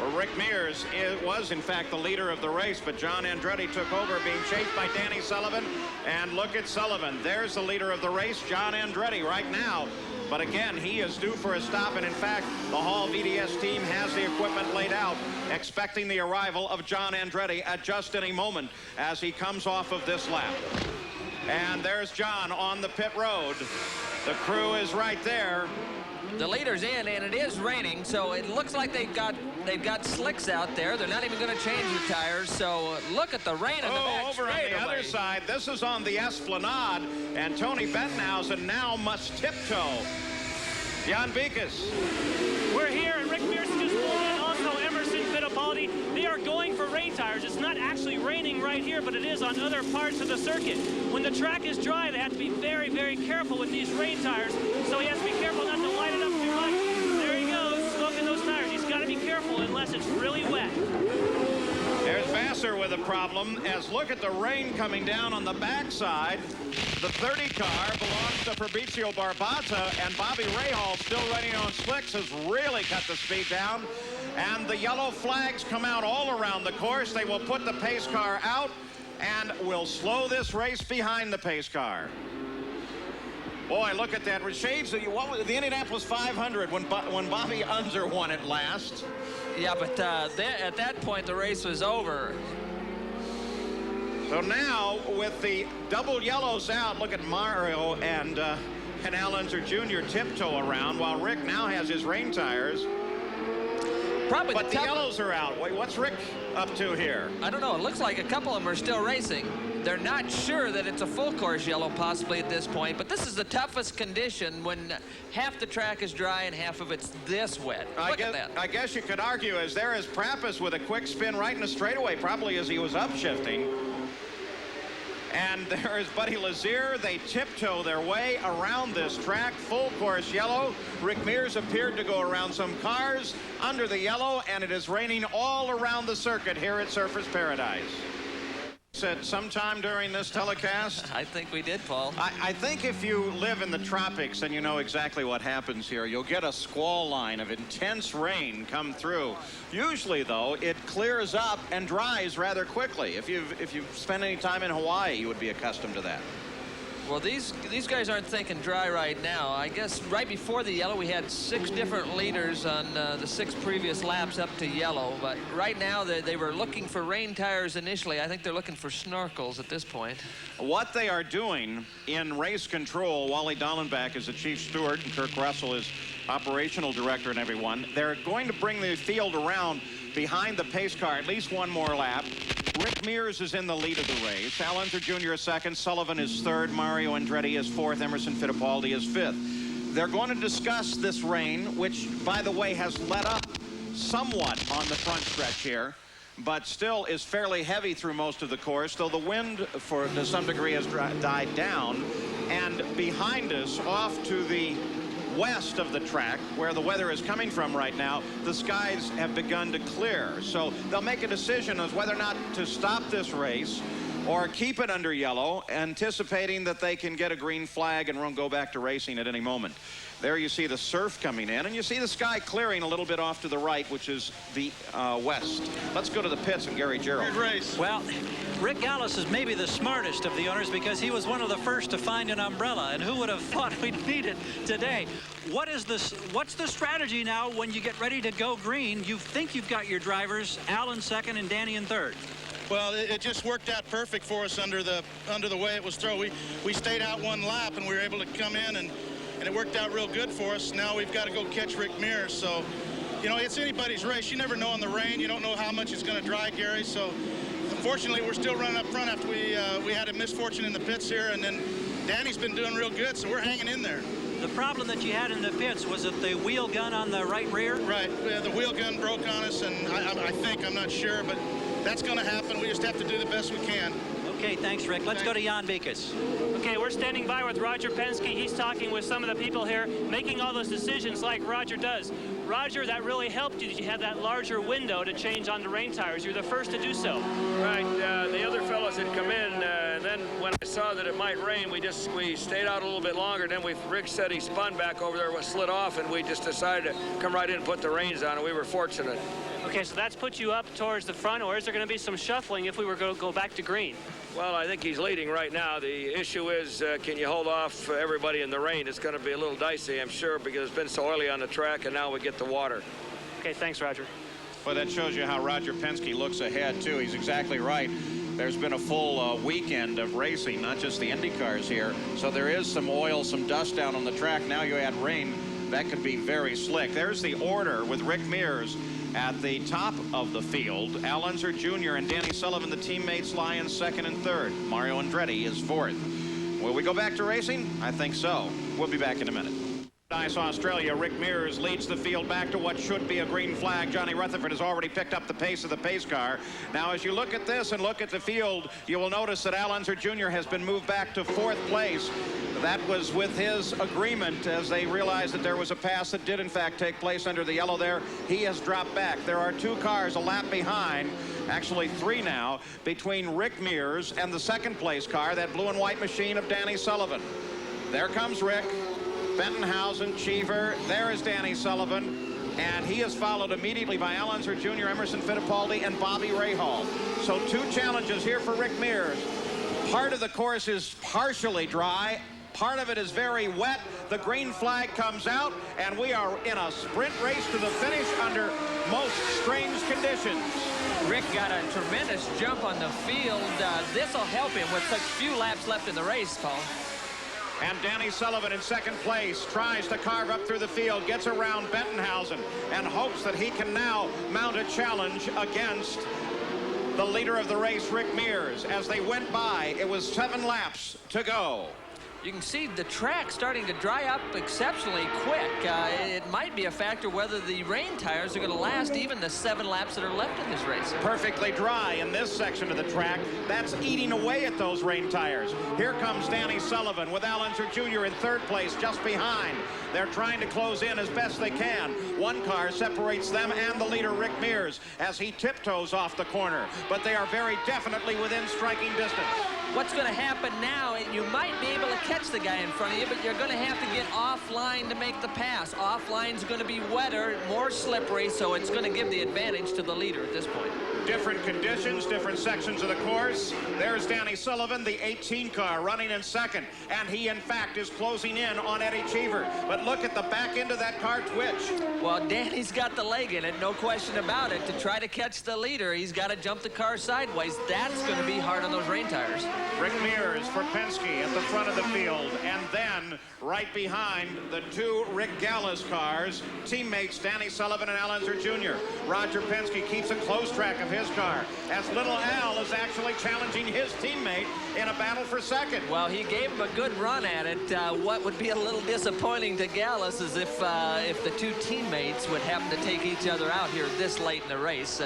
Well, Rick Mears was, in fact, the leader of the race, but John Andretti took over, being chased by Danny Sullivan. And look at Sullivan. There's the leader of the race, John Andretti, right now. But again, he is due for a stop, and in fact, the Hall VDS team has the equipment laid out, expecting the arrival of John Andretti at just any moment as he comes off of this lap. And there's John on the pit road. The crew is right there. The leader's in, and it is raining, so it looks like they've got slicks out there. They're not even going to change the tires, so look at the rain in the back. Over on the other side, this is on the Esplanade, and Tony Bettenhausen now must tiptoe Jan Beekes. We're here, and Rick Mears just pulled in, also Emerson Fittipaldi. They are going for rain tires. It's not actually raining right here, but it is on other parts of the circuit. When the track is dry, they have to be very, very careful with these rain tires. So he has to be careful not to light it up too much. There he goes, smoking those tires. He's got to be careful unless it's really wet. There's Vassar with a problem, as look at the rain coming down on the backside. The 30 car belongs to Fabrizio Barbata, and Bobby Rahal, still running on slicks, has really cut the speed down. And the yellow flags come out all around the course. They will put the pace car out and will slow this race behind the pace car. Boy, look at that. Shades, what was the Indianapolis 500 when Bobby Unser won it last? Yeah, but at that point, the race was over. So now, with the double yellows out, look at Mario and Al Unser Jr. tiptoe around, while Rick now has his rain tires. Probably but the yellows are out. Wait, what's Rick up to here? I don't know. It looks like a couple of them are still racing. They're not sure that it's a full course yellow possibly at this point, but this is the toughest condition when half the track is dry and half of it's this wet. Look at that. I guess you could argue as there is Prappas with a quick spin right in the straightaway, probably as he was upshifting. And there is Buddy Lazier. They tiptoe their way around this track, full course yellow. Rick Mears appeared to go around some cars under the yellow, and it is raining all around the circuit here at Surfers Paradise. Said sometime during this telecast? I think we did, Paul. I think if you live in the tropics and you know exactly what happens here, you'll get a squall line of intense rain come through. Usually, though, it clears up and dries rather quickly. If you've spent any time in Hawaii, you would be accustomed to that. Well, these guys aren't thinking dry right now. I guess right before the yellow, we had 6 different leaders on the 6 previous laps up to yellow. But right now, they were looking for rain tires initially. I think they're looking for snorkels at this point. What they are doing in race control, Wally Dallenbach is the chief steward, and Kirk Russell is operational director and everyone. They're going to bring the field around behind the pace car at least one more lap. Rick Mears is in the lead of the race. Al Unser Jr. is second. Sullivan is third. Mario Andretti is fourth. Emerson Fittipaldi is fifth. They're going to discuss this rain, which, by the way, has let up somewhat on the front stretch here, but still is fairly heavy through most of the course, though the wind, to some degree, has died down. And behind us, off to the west of the track, where the weather is coming from right now, the skies have begun to clear. So they'll make a decision as whether or not to stop this race or keep it under yellow, anticipating that they can get a green flag and go back to racing at any moment. There you see the surf coming in, and you see the sky clearing a little bit off to the right, which is the west. Let's go to the pits and Gary Gerald. Good race. Well, Rick Gallis is maybe the smartest of the owners because he was one of the first to find an umbrella, and who would have thought we'd need it today? What's the strategy now when you get ready to go green? You think you've got your drivers, Al in second and Danny in third. Well, it just worked out perfect for us under the way it was thrown. We stayed out one lap, and we were able to come in, and it worked out real good for us. Now we've got to go catch Rick Mears. So, you know, it's anybody's race. You never know in the rain. You don't know how much it's going to dry, Gary. So, unfortunately, we're still running up front after we had a misfortune in the pits here, and then Danny's been doing real good, so we're hanging in there. The problem that you had in the pits, was it the wheel gun on the right rear? Right. The wheel gun broke on us, and I think, I'm not sure, but that's going to happen. We just have to do the best we can. Okay, thanks, Rick. Let's go to Jan Beekes. Okay, we're standing by with Roger Penske. He's talking with some of the people here, making all those decisions like Roger does. Roger, that really helped you. Did you have that larger window to change on the rain tires? You're the first to do so. Right. The other fellows had come in, and then when I saw that it might rain, we stayed out a little bit longer. Then Rick said he spun back over there, slid off, and we just decided to come right in and put the reins on, and we were fortunate. Okay, so that's put you up towards the front, or is there going to be some shuffling if we were going to go back to green? Well, I think he's leading right now. The issue is, can you hold off everybody in the rain? It's going to be a little dicey, I'm sure, because it's been so early on the track, and now we get the water. Okay, thanks, Roger. Well, that shows you how Roger Penske looks ahead, too. He's exactly right. There's been a full weekend of racing, not just the Indy cars here. So there is some oil, some dust down on the track. Now you add rain. That could be very slick. There's the order with Rick Mears at the top of the field. Al Unser Jr. and Danny Sullivan, the teammates, lie in second and third. Mario Andretti is fourth. Will we go back to racing? I think so. We'll be back in a minute. Nice Australia. Rick Mears leads the field back to what should be a green flag. Johnny Rutherford has already picked up the pace of the pace car. Now, as you look at this and look at the field, you will notice that Al Unser Jr. has been moved back to 4th place. That was with his agreement as they realized that there was a pass that did in fact take place under the yellow there. He has dropped back. There are 2 cars a lap behind, actually 3 now, between Rick Mears and the 2nd place car, that blue and white machine of Danny Sullivan. There comes Rick. Bettenhausen, Cheever, there is Danny Sullivan, and he is followed immediately by Al Unser Jr., Emerson Fittipaldi, and Bobby Rahal. So 2 challenges here for Rick Mears. Part of the course is partially dry. Part of it is very wet. The green flag comes out, and we are in a sprint race to the finish under most strange conditions. Rick got a tremendous jump on the field. This will help him with such few laps left in the race, Paul. And Danny Sullivan in 2nd place tries to carve up through the field, gets around Bettenhausen, and hopes that he can now mount a challenge against the leader of the race, Rick Mears. As they went by, it was 7 laps to go. You can see the track starting to dry up exceptionally quick. It might be a factor whether the rain tires are going to last even the 7 laps that are left in this race. Perfectly dry in this section of the track. That's eating away at those rain tires. Here comes Danny Sullivan with Al Unser Jr. in 3rd place, just behind. They're trying to close in as best they can. 1 car separates them and the leader, Rick Mears, as he tiptoes off the corner. But they are very definitely within striking distance. What's going to happen now, you might be able to catch the guy in front of you, but you're going to have to get offline to make the pass. Offline's going to be wetter, more slippery, so it's going to give the advantage to the leader at this point. Different conditions, different sections of the course. There's Danny Sullivan, the 18 car, running in 2nd, and he, in fact, is closing in on Eddie Cheever. But look at the back end of that car twitch. Well, Danny's got the leg in it, no question about it. To try to catch the leader, he's got to jump the car sideways. That's going to be hard on those rain tires. Rick Mears for Penske at the front of the field, and then right behind the 2 Rick Gallas cars, teammates Danny Sullivan and Al Unser Jr. Roger Penske keeps a close track of his car, as little Al is actually challenging his teammate in a battle for 2nd. Well, he gave him a good run at it. What would be a little disappointing to Gallas is if the 2 teammates would happen to take each other out here this late in the race.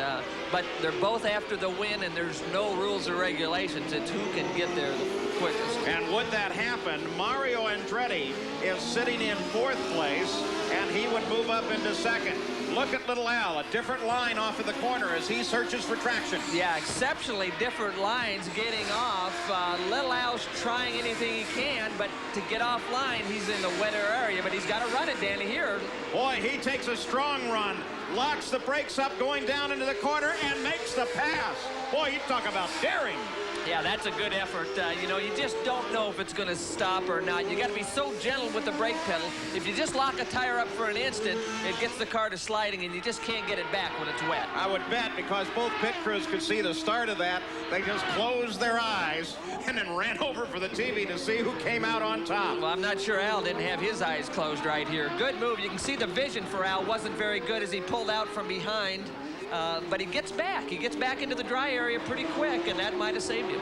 But they're both after the win, and there's no rules or regulations. It's who can get there the quickest. And would that happen, Mario Andretti is sitting in 4th place, and he would move up into 2nd. Look at little Al, a different line off of the corner as he searches for traction. Yeah, exceptionally different lines getting off. Little Al's trying anything he can, but to get offline, he's in the wetter area, but he's got to run it, Danny, here. Boy, he takes a strong run, locks the brakes up going down into the corner, and makes the pass. Boy, you talk about daring. Yeah, that's a good effort. You know, you just don't know if it's going to stop or not. You got to be so gentle with the brake pedal. If you just lock a tire up for an instant, it gets the car to sliding, and you just can't get it back when it's wet. I would bet, because both pit crews could see the start of that, they just closed their eyes and then ran over for the TV to see who came out on top. Well, I'm not sure Al didn't have his eyes closed right here. Good move. You can see the vision for Al wasn't very good as he pulled out from behind. But he gets back. He gets back into the dry area pretty quick, and that might have saved him.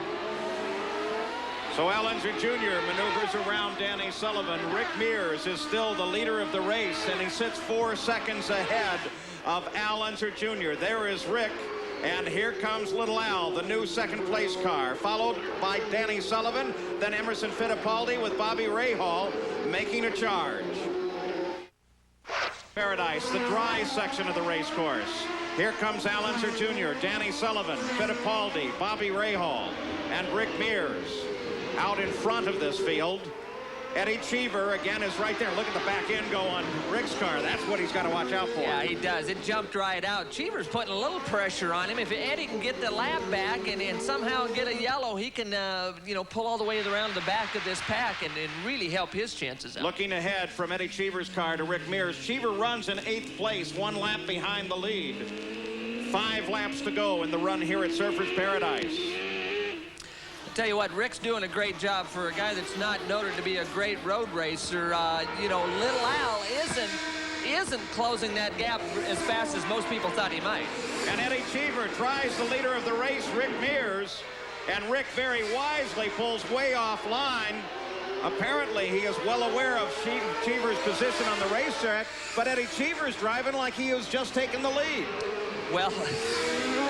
So Al Unser Jr. maneuvers around Danny Sullivan. Rick Mears is still the leader of the race, and he sits 4 seconds ahead of Al Unser Jr. There is Rick, and here comes little Al, the new 2nd place car, followed by Danny Sullivan, then Emerson Fittipaldi with Bobby Rahal making a charge. Paradise, the dry section of the race course. Here comes Al Unser Jr., Danny Sullivan, Fittipaldi, Bobby Rahal, and Rick Mears. Out in front of this field, Eddie Cheever, again, is right there. Look at the back end go on Rick's car. That's what he's got to watch out for. Yeah, he does. It jumped right out. Cheever's putting a little pressure on him. If Eddie can get the lap back and somehow get a yellow, he can, pull all the way around the back of this pack and really help his chances out. Looking ahead from Eddie Cheever's car to Rick Mears. Cheever runs in 8th place, 1 lap behind the lead. 5 laps to go in the run here at Surfers Paradise. Tell you what, Rick's doing a great job for a guy that's not noted to be a great road racer. Little Al isn't closing that gap as fast as most people thought he might. And Eddie Cheever tries the leader of the race, Rick Mears, and Rick very wisely pulls way offline Apparently, he is well aware of Cheever's position on the racetrack, but Eddie Cheever's driving like he was just taking the lead. Well,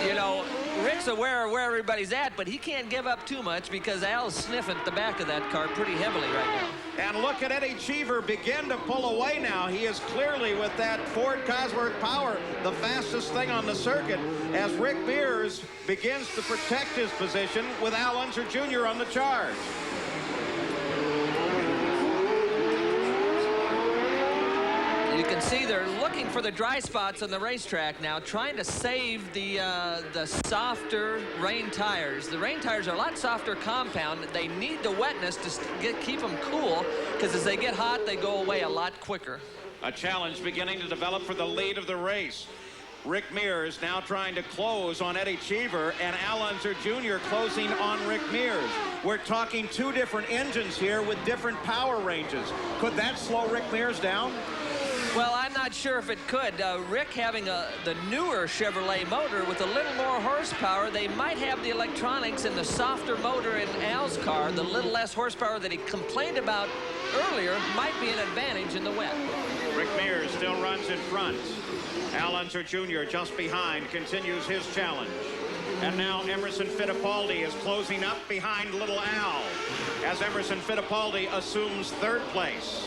you know, Rick's aware of where everybody's at, but he can't give up too much because Al's sniffing at the back of that car pretty heavily right now. And look at Eddie Cheever begin to pull away now. He is clearly, with that Ford Cosworth Power, the fastest thing on the circuit, as Rick Mears begins to protect his position with Al Unser Jr. on the charge. You can see they're looking for the dry spots on the racetrack now, trying to save the softer rain tires. The rain tires are a lot softer compound. They need the wetness to keep them cool, because as they get hot, they go away a lot quicker. A challenge beginning to develop for the lead of the race. Rick Mears now trying to close on Eddie Cheever, and Al Unser Jr. closing on Rick Mears. We're talking two different engines here with different power ranges. Could that slow Rick Mears down? Well, I'm not sure if it could. Rick having the newer Chevrolet motor with a little more horsepower, they might have the electronics and the softer motor in Al's car, the little less horsepower that he complained about earlier, might be an advantage in the wet. Rick Mears still runs in front. Al Unser Jr. just behind continues his challenge. And now Emerson Fittipaldi is closing up behind little Al as Emerson Fittipaldi assumes third place.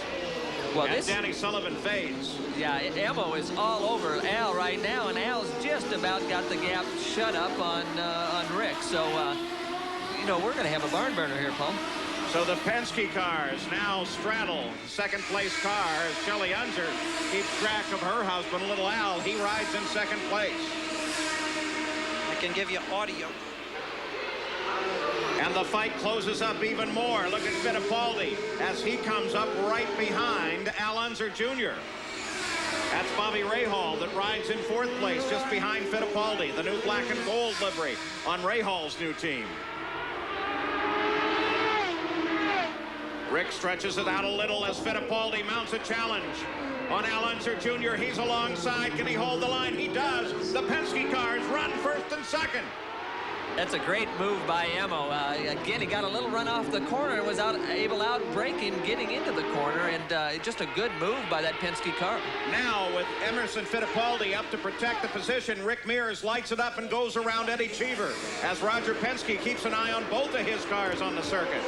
Well, and Danny Sullivan fades. Yeah, Emo is all over Al right now, and Al's just about got the gap shut up on Rick. So, you know, we're going to have a barn burner here, Paul. So the Penske cars now straddle second place car as Shelley Unser keeps track of her husband, little Al. He rides in second place. I can give you audio. And the fight closes up even more. Look at Fittipaldi as he comes up right behind Al Unser Jr. That's Bobby Rahal that rides in fourth place just behind Fittipaldi, the new black and gold livery on Rahal's new team. Rick stretches it out a little as Fittipaldi mounts a challenge on Al Unser Jr. He's alongside. Can he hold the line? He does. The Penske cars run first and second. That's a great move by Emo. Again, he got a little run off the corner and was able to outbrake him getting into the corner, and just a good move by that Penske car. Now, with Emerson Fittipaldi up to protect the position, Rick Mears lights it up and goes around Eddie Cheever as Roger Penske keeps an eye on both of his cars on the circuit.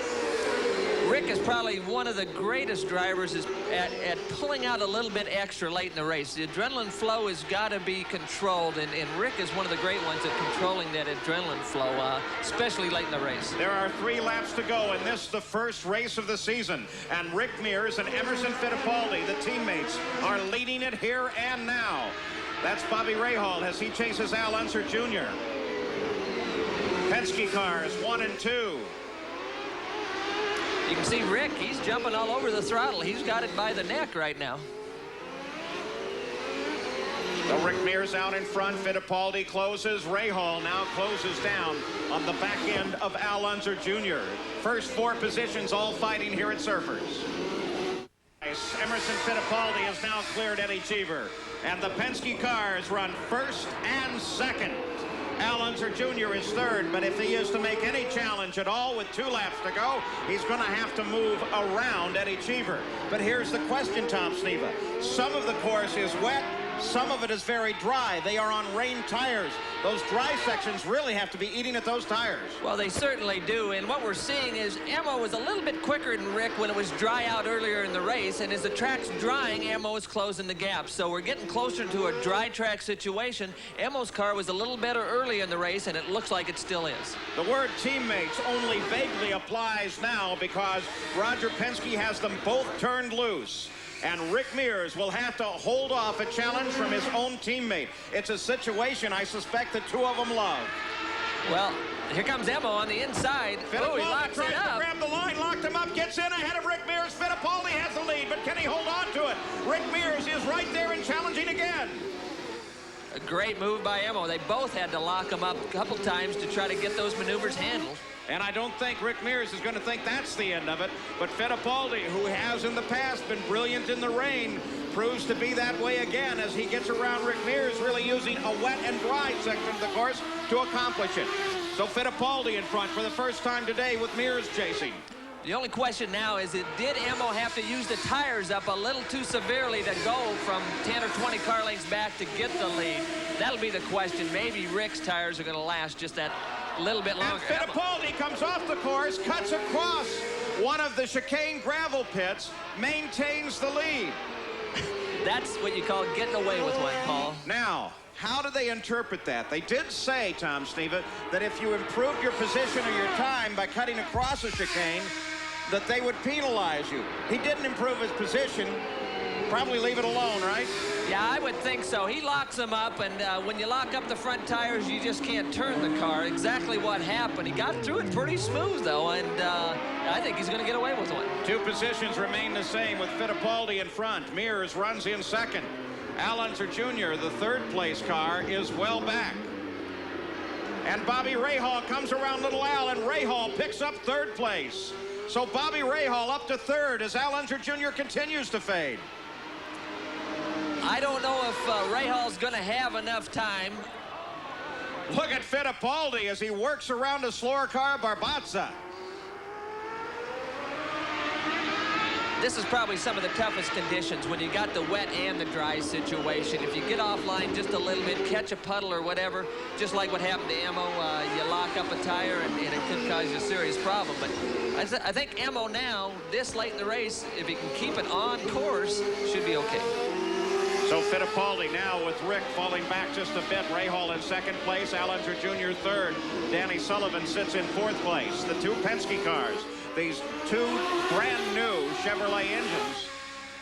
Rick is probably one of the greatest drivers at pulling out a little bit extra late in the race. The adrenaline flow has got to be controlled, and Rick is one of the great ones at controlling that adrenaline flow, especially late in the race. There are 3 laps to go, and this is the first race of the season. And Rick Mears and Emerson Fittipaldi, the teammates, are leading it here and now. That's Bobby Rahal as he chases Al Unser Jr. Penske cars 1 and 2. You can see Rick, he's jumping all over the throttle. He's got it by the neck right now. So Rick Mears out in front. Fittipaldi closes. Rahal now closes down on the back end of Al Unser Jr. First 4 positions all fighting here at Surfers. Emerson Fittipaldi has now cleared Eddie Cheever. And the Penske cars run first and second. Al Unser Jr. is third, but if he is to make any challenge at all with 2 laps to go, he's going to have to move around Eddie Cheever. But here's the question, Tom Sneva. Some of the course is wet. Some of it is very dry. They are on rain tires. Those dry sections really have to be eating at those tires. Well, they certainly do. And what we're seeing is Emo was a little bit quicker than Rick when it was dry out earlier in the race. And as the track's drying, Emo is closing the gap. So we're getting closer to a dry track situation. Emo's car was a little better early in the race, and it looks like it still is. The word teammates only vaguely applies now because Roger Penske has them both turned loose. And Rick Mears will have to hold off a challenge from his own teammate. It's a situation I suspect the 2 of them love. Well, here comes Emo on the inside. Oh, he locks it up. Grab the line, locked him up, gets in ahead of Rick Mears. Fittipaldi has the lead, but can he hold on to it? Rick Mears is right there and challenging again. A great move by Emo. They both had to lock him up a couple times to try to get those maneuvers handled. And I don't think Rick Mears is going to think that's the end of it. But Fittipaldi, who has in the past been brilliant in the rain, proves to be that way again as he gets around Rick Mears, really using a wet and dry section of the course to accomplish it. So Fittipaldi in front for the first time today with Mears chasing. The only question now is, did Emo have to use the tires up a little too severely to go from 10 or 20 car lengths back to get the lead? That'll be the question. Maybe Rick's tires are going to last just that little bit longer. And Fittipaldi comes off the course, cuts across one of the chicane gravel pits, maintains the lead. That's what you call getting away with one, Paul. Now, how do they interpret that? They did say, Tom Sneva, that if you improved your position or your time by cutting across a chicane, that they would penalize you. He didn't improve his position. Probably leave it alone, right? Yeah, I would think so. He locks them up, and when you lock up the front tires, you just can't turn the car. Exactly what happened. He got through it pretty smooth, though, and I think he's going to get away with one. Two positions remain the same with Fittipaldi in front. Mears runs in second. Al Unser Jr., the third-place car, is well back. And Bobby Rahal comes around Little Al, and Rahal picks up third place. So Bobby Rahal up to third as Al Unser Jr. continues to fade. I don't know if Rahal's going to have enough time. Look at Fittipaldi as he works around a slower car, Barbazza. This is probably some of the toughest conditions when you got the wet and the dry situation. If you get offline just a little bit, catch a puddle or whatever, just like what happened to Emo, you lock up a tire and it could cause you a serious problem. But I think Emo now, this late in the race, if he can keep it on course, should be okay. So Fittipaldi now with Rick falling back just a bit. Rahal in second place, Al Unser Jr. third. Danny Sullivan sits in fourth place. The two Penske cars, these two brand new Chevrolet engines,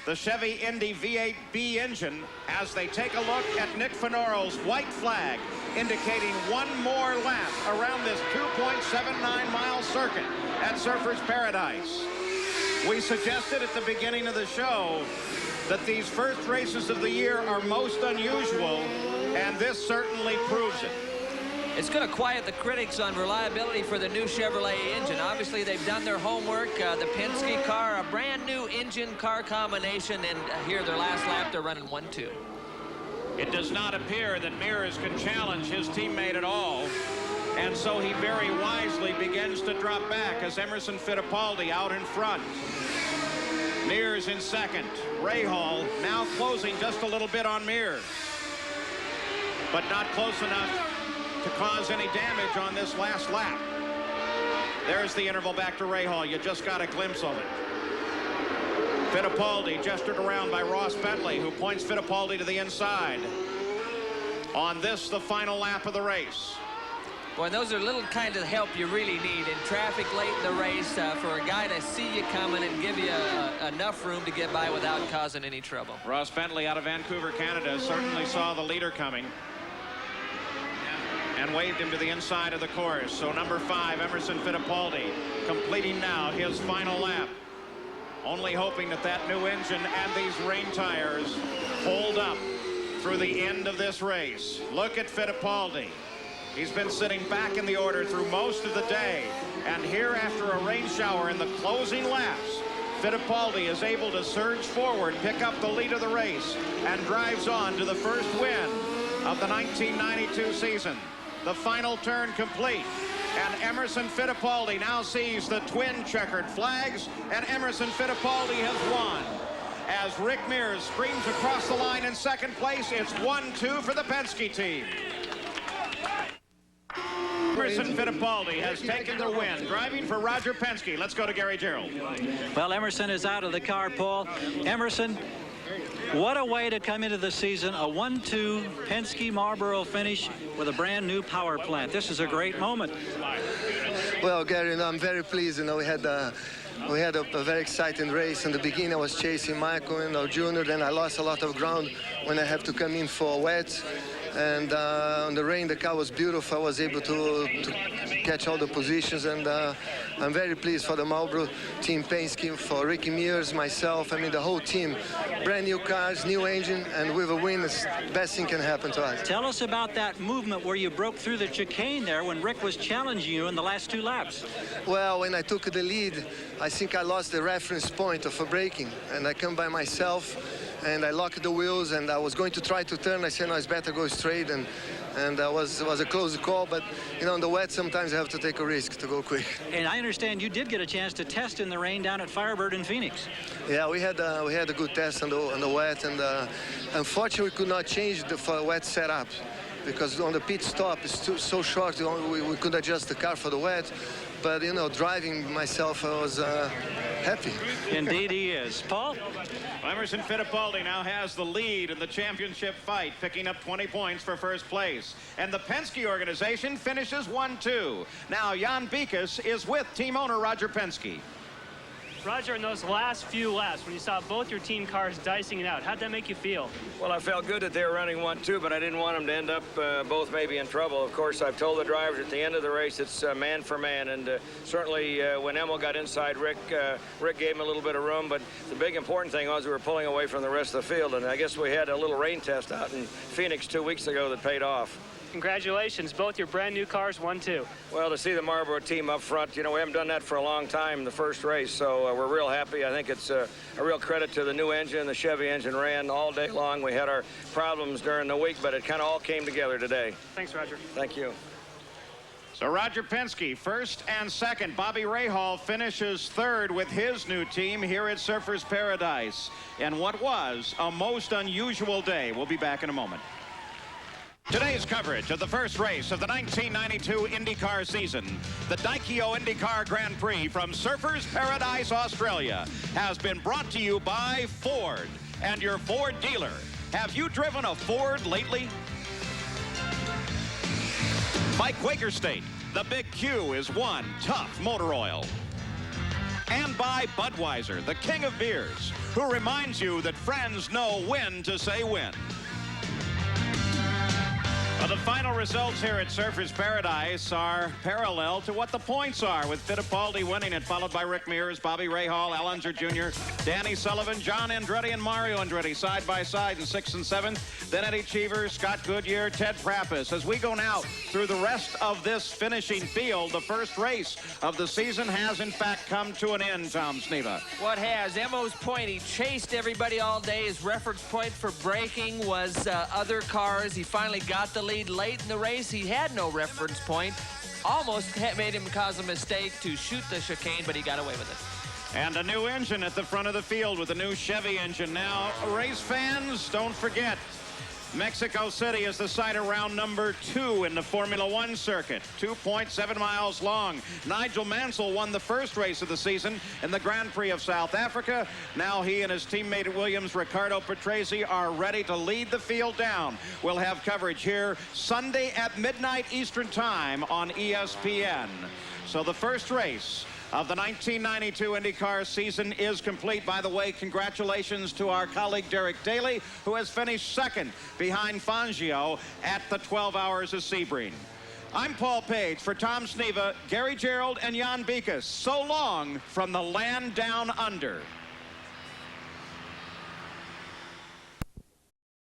the Chevy Indy V8B engine, as they take a look at Nick Fenoro's white flag, indicating one more lap around this 2.79-mile circuit at Surfers Paradise. We suggested at the beginning of the show that these first races of the year are most unusual, and this certainly proves it. It's going to quiet the critics on reliability for the new Chevrolet engine. Obviously, they've done their homework. The Penske car, a brand new engine car combination, and here their last lap, they're running 1-2. It does not appear that Mears can challenge his teammate at all, and so he very wisely begins to drop back as Emerson Fittipaldi out in front. Mears in second. Rahal now closing just a little bit on Mears, but not close enough to cause any damage on this last lap. There's the interval back to Rahal. You just got a glimpse of it. Fittipaldi gestured around by Ross Bentley, who points Fittipaldi to the inside. On this, the final lap of the race. Boy, those are little kind of help you really need in traffic late in the race for a guy to see you coming and give you enough room to get by without causing any trouble. Ross Bentley out of Vancouver, Canada, certainly saw the leader coming and waved him to the inside of the course. So number 5, Emerson Fittipaldi, completing now his final lap. Only hoping that that new engine and these rain tires hold up through the end of this race. Look at Fittipaldi. He's been sitting back in the order through most of the day. And here, after a rain shower in the closing laps, Fittipaldi is able to surge forward, pick up the lead of the race, and drives on to the first win of the 1992 season. The final turn complete, and Emerson Fittipaldi now sees the twin checkered flags, and Emerson Fittipaldi has won. As Rick Mears screams across the line in second place, it's 1-2 for the Penske team. Emerson Fittipaldi has taken the win, driving for Roger Penske. Let's go to Gary Gerould. Well, Emerson is out of the car, Paul. Emerson, what a way to come into the season. A 1-2 Penske Marlboro finish with a brand new power plant. This is a great moment. Well, Gary, I'm very pleased. We had a very exciting race. In the beginning, I was chasing Michael, Junior. Then I lost a lot of ground when I have to come in for wet. And on the rain, the car was beautiful. I was able to catch all the positions, and I'm very pleased for the Marlboro team, Penske, for Ricky Mears, myself. I mean, the whole team. Brand new cars, new engine, and with a win, the best thing can happen to us. Tell us about that movement where you broke through the chicane there when Rick was challenging you in the last 2 laps. Well, when I took the lead, I think I lost the reference point of braking, and I come by myself. And I locked the wheels, and I was going to try to turn. I said, no, it's better go straight. And and it was a close call, but you know, in the wet sometimes you have to take a risk to go quick. And I understand you did get a chance to test in the rain down at Firebird in Phoenix. Yeah, we had a good test on the wet, and unfortunately we could not change the wet setup because on the pit stop it's so short, we could adjust the car for the wet. But, you know, driving myself, I was happy. Indeed he is. Paul? Emerson Fittipaldi now has the lead in the championship fight, picking up 20 points for first place. And the Penske organization finishes 1-2. Now Jan Beekes is with team owner Roger Penske. Roger, in those last few laps, when you saw both your team cars dicing it out, how'd that make you feel? Well, I felt good that they were running 1-2, but I didn't want them to end up both maybe in trouble. Of course, I've told the drivers at the end of the race it's man for man, and certainly when Emil got inside Rick, Rick gave him a little bit of room, but the big important thing was we were pulling away from the rest of the field, and I guess we had a little rain test out in Phoenix 2 weeks ago that paid off. Congratulations, both your brand new cars won too. Well, to see the Marlboro team up front, you know, we haven't done that for a long time in the first race, so we're real happy. I think it's a real credit to the new engine. The Chevy engine ran all day long. We had our problems during the week, but it kind of all came together today. Thanks, Roger. Thank you. So Roger Penske first and second. Bobby Rahal finishes third with his new team here at Surfers Paradise. And what was a most unusual day. We'll be back in a moment. Today's coverage of the first race of the 1992 IndyCar season, the Daikyo IndyCar Grand Prix from Surfers Paradise, Australia, has been brought to you by Ford and your Ford dealer. Have you driven a Ford lately? By Quaker State, the Big Q is one tough motor oil. And by Budweiser, the king of beers, who reminds you that friends know when to say when. Well, the final results here at Surfers Paradise are parallel to what the points are, with Fittipaldi winning it, followed by Rick Mears, Bobby Rahal, Al Unser Jr., Danny Sullivan, John Andretti, and Mario Andretti side by side in 6th and 7th. Then Eddie Cheever, Scott Goodyear, Ted Prappis. As we go now through the rest of this finishing field, the first race of the season has in fact come to an end, Tom Sneva. What has? Emo's point, he chased everybody all day. His reference point for braking was other cars. He finally got the lead late in the race. He had no reference point. Almost made him cause a mistake to shoot the chicane, but he got away with it. And a new engine at the front of the field with a new Chevy engine. Now, race fans, don't forget, Mexico City is the site of round number 2 in the Formula One circuit, 2.7 miles long. Nigel Mansell won the first race of the season in the Grand Prix of South Africa. Now he and his teammate at Williams, Ricardo Patrese, are ready to lead the field down. We'll have coverage here Sunday at midnight Eastern Time on ESPN. So the first race of the 1992 IndyCar season is complete. By the way, congratulations to our colleague Derek Daly, who has finished second behind Fangio at the 12 Hours of Sebring. I'm Paul Page for Tom Sneva, Gary Gerould, and Jan Beekes. So long from the land down under.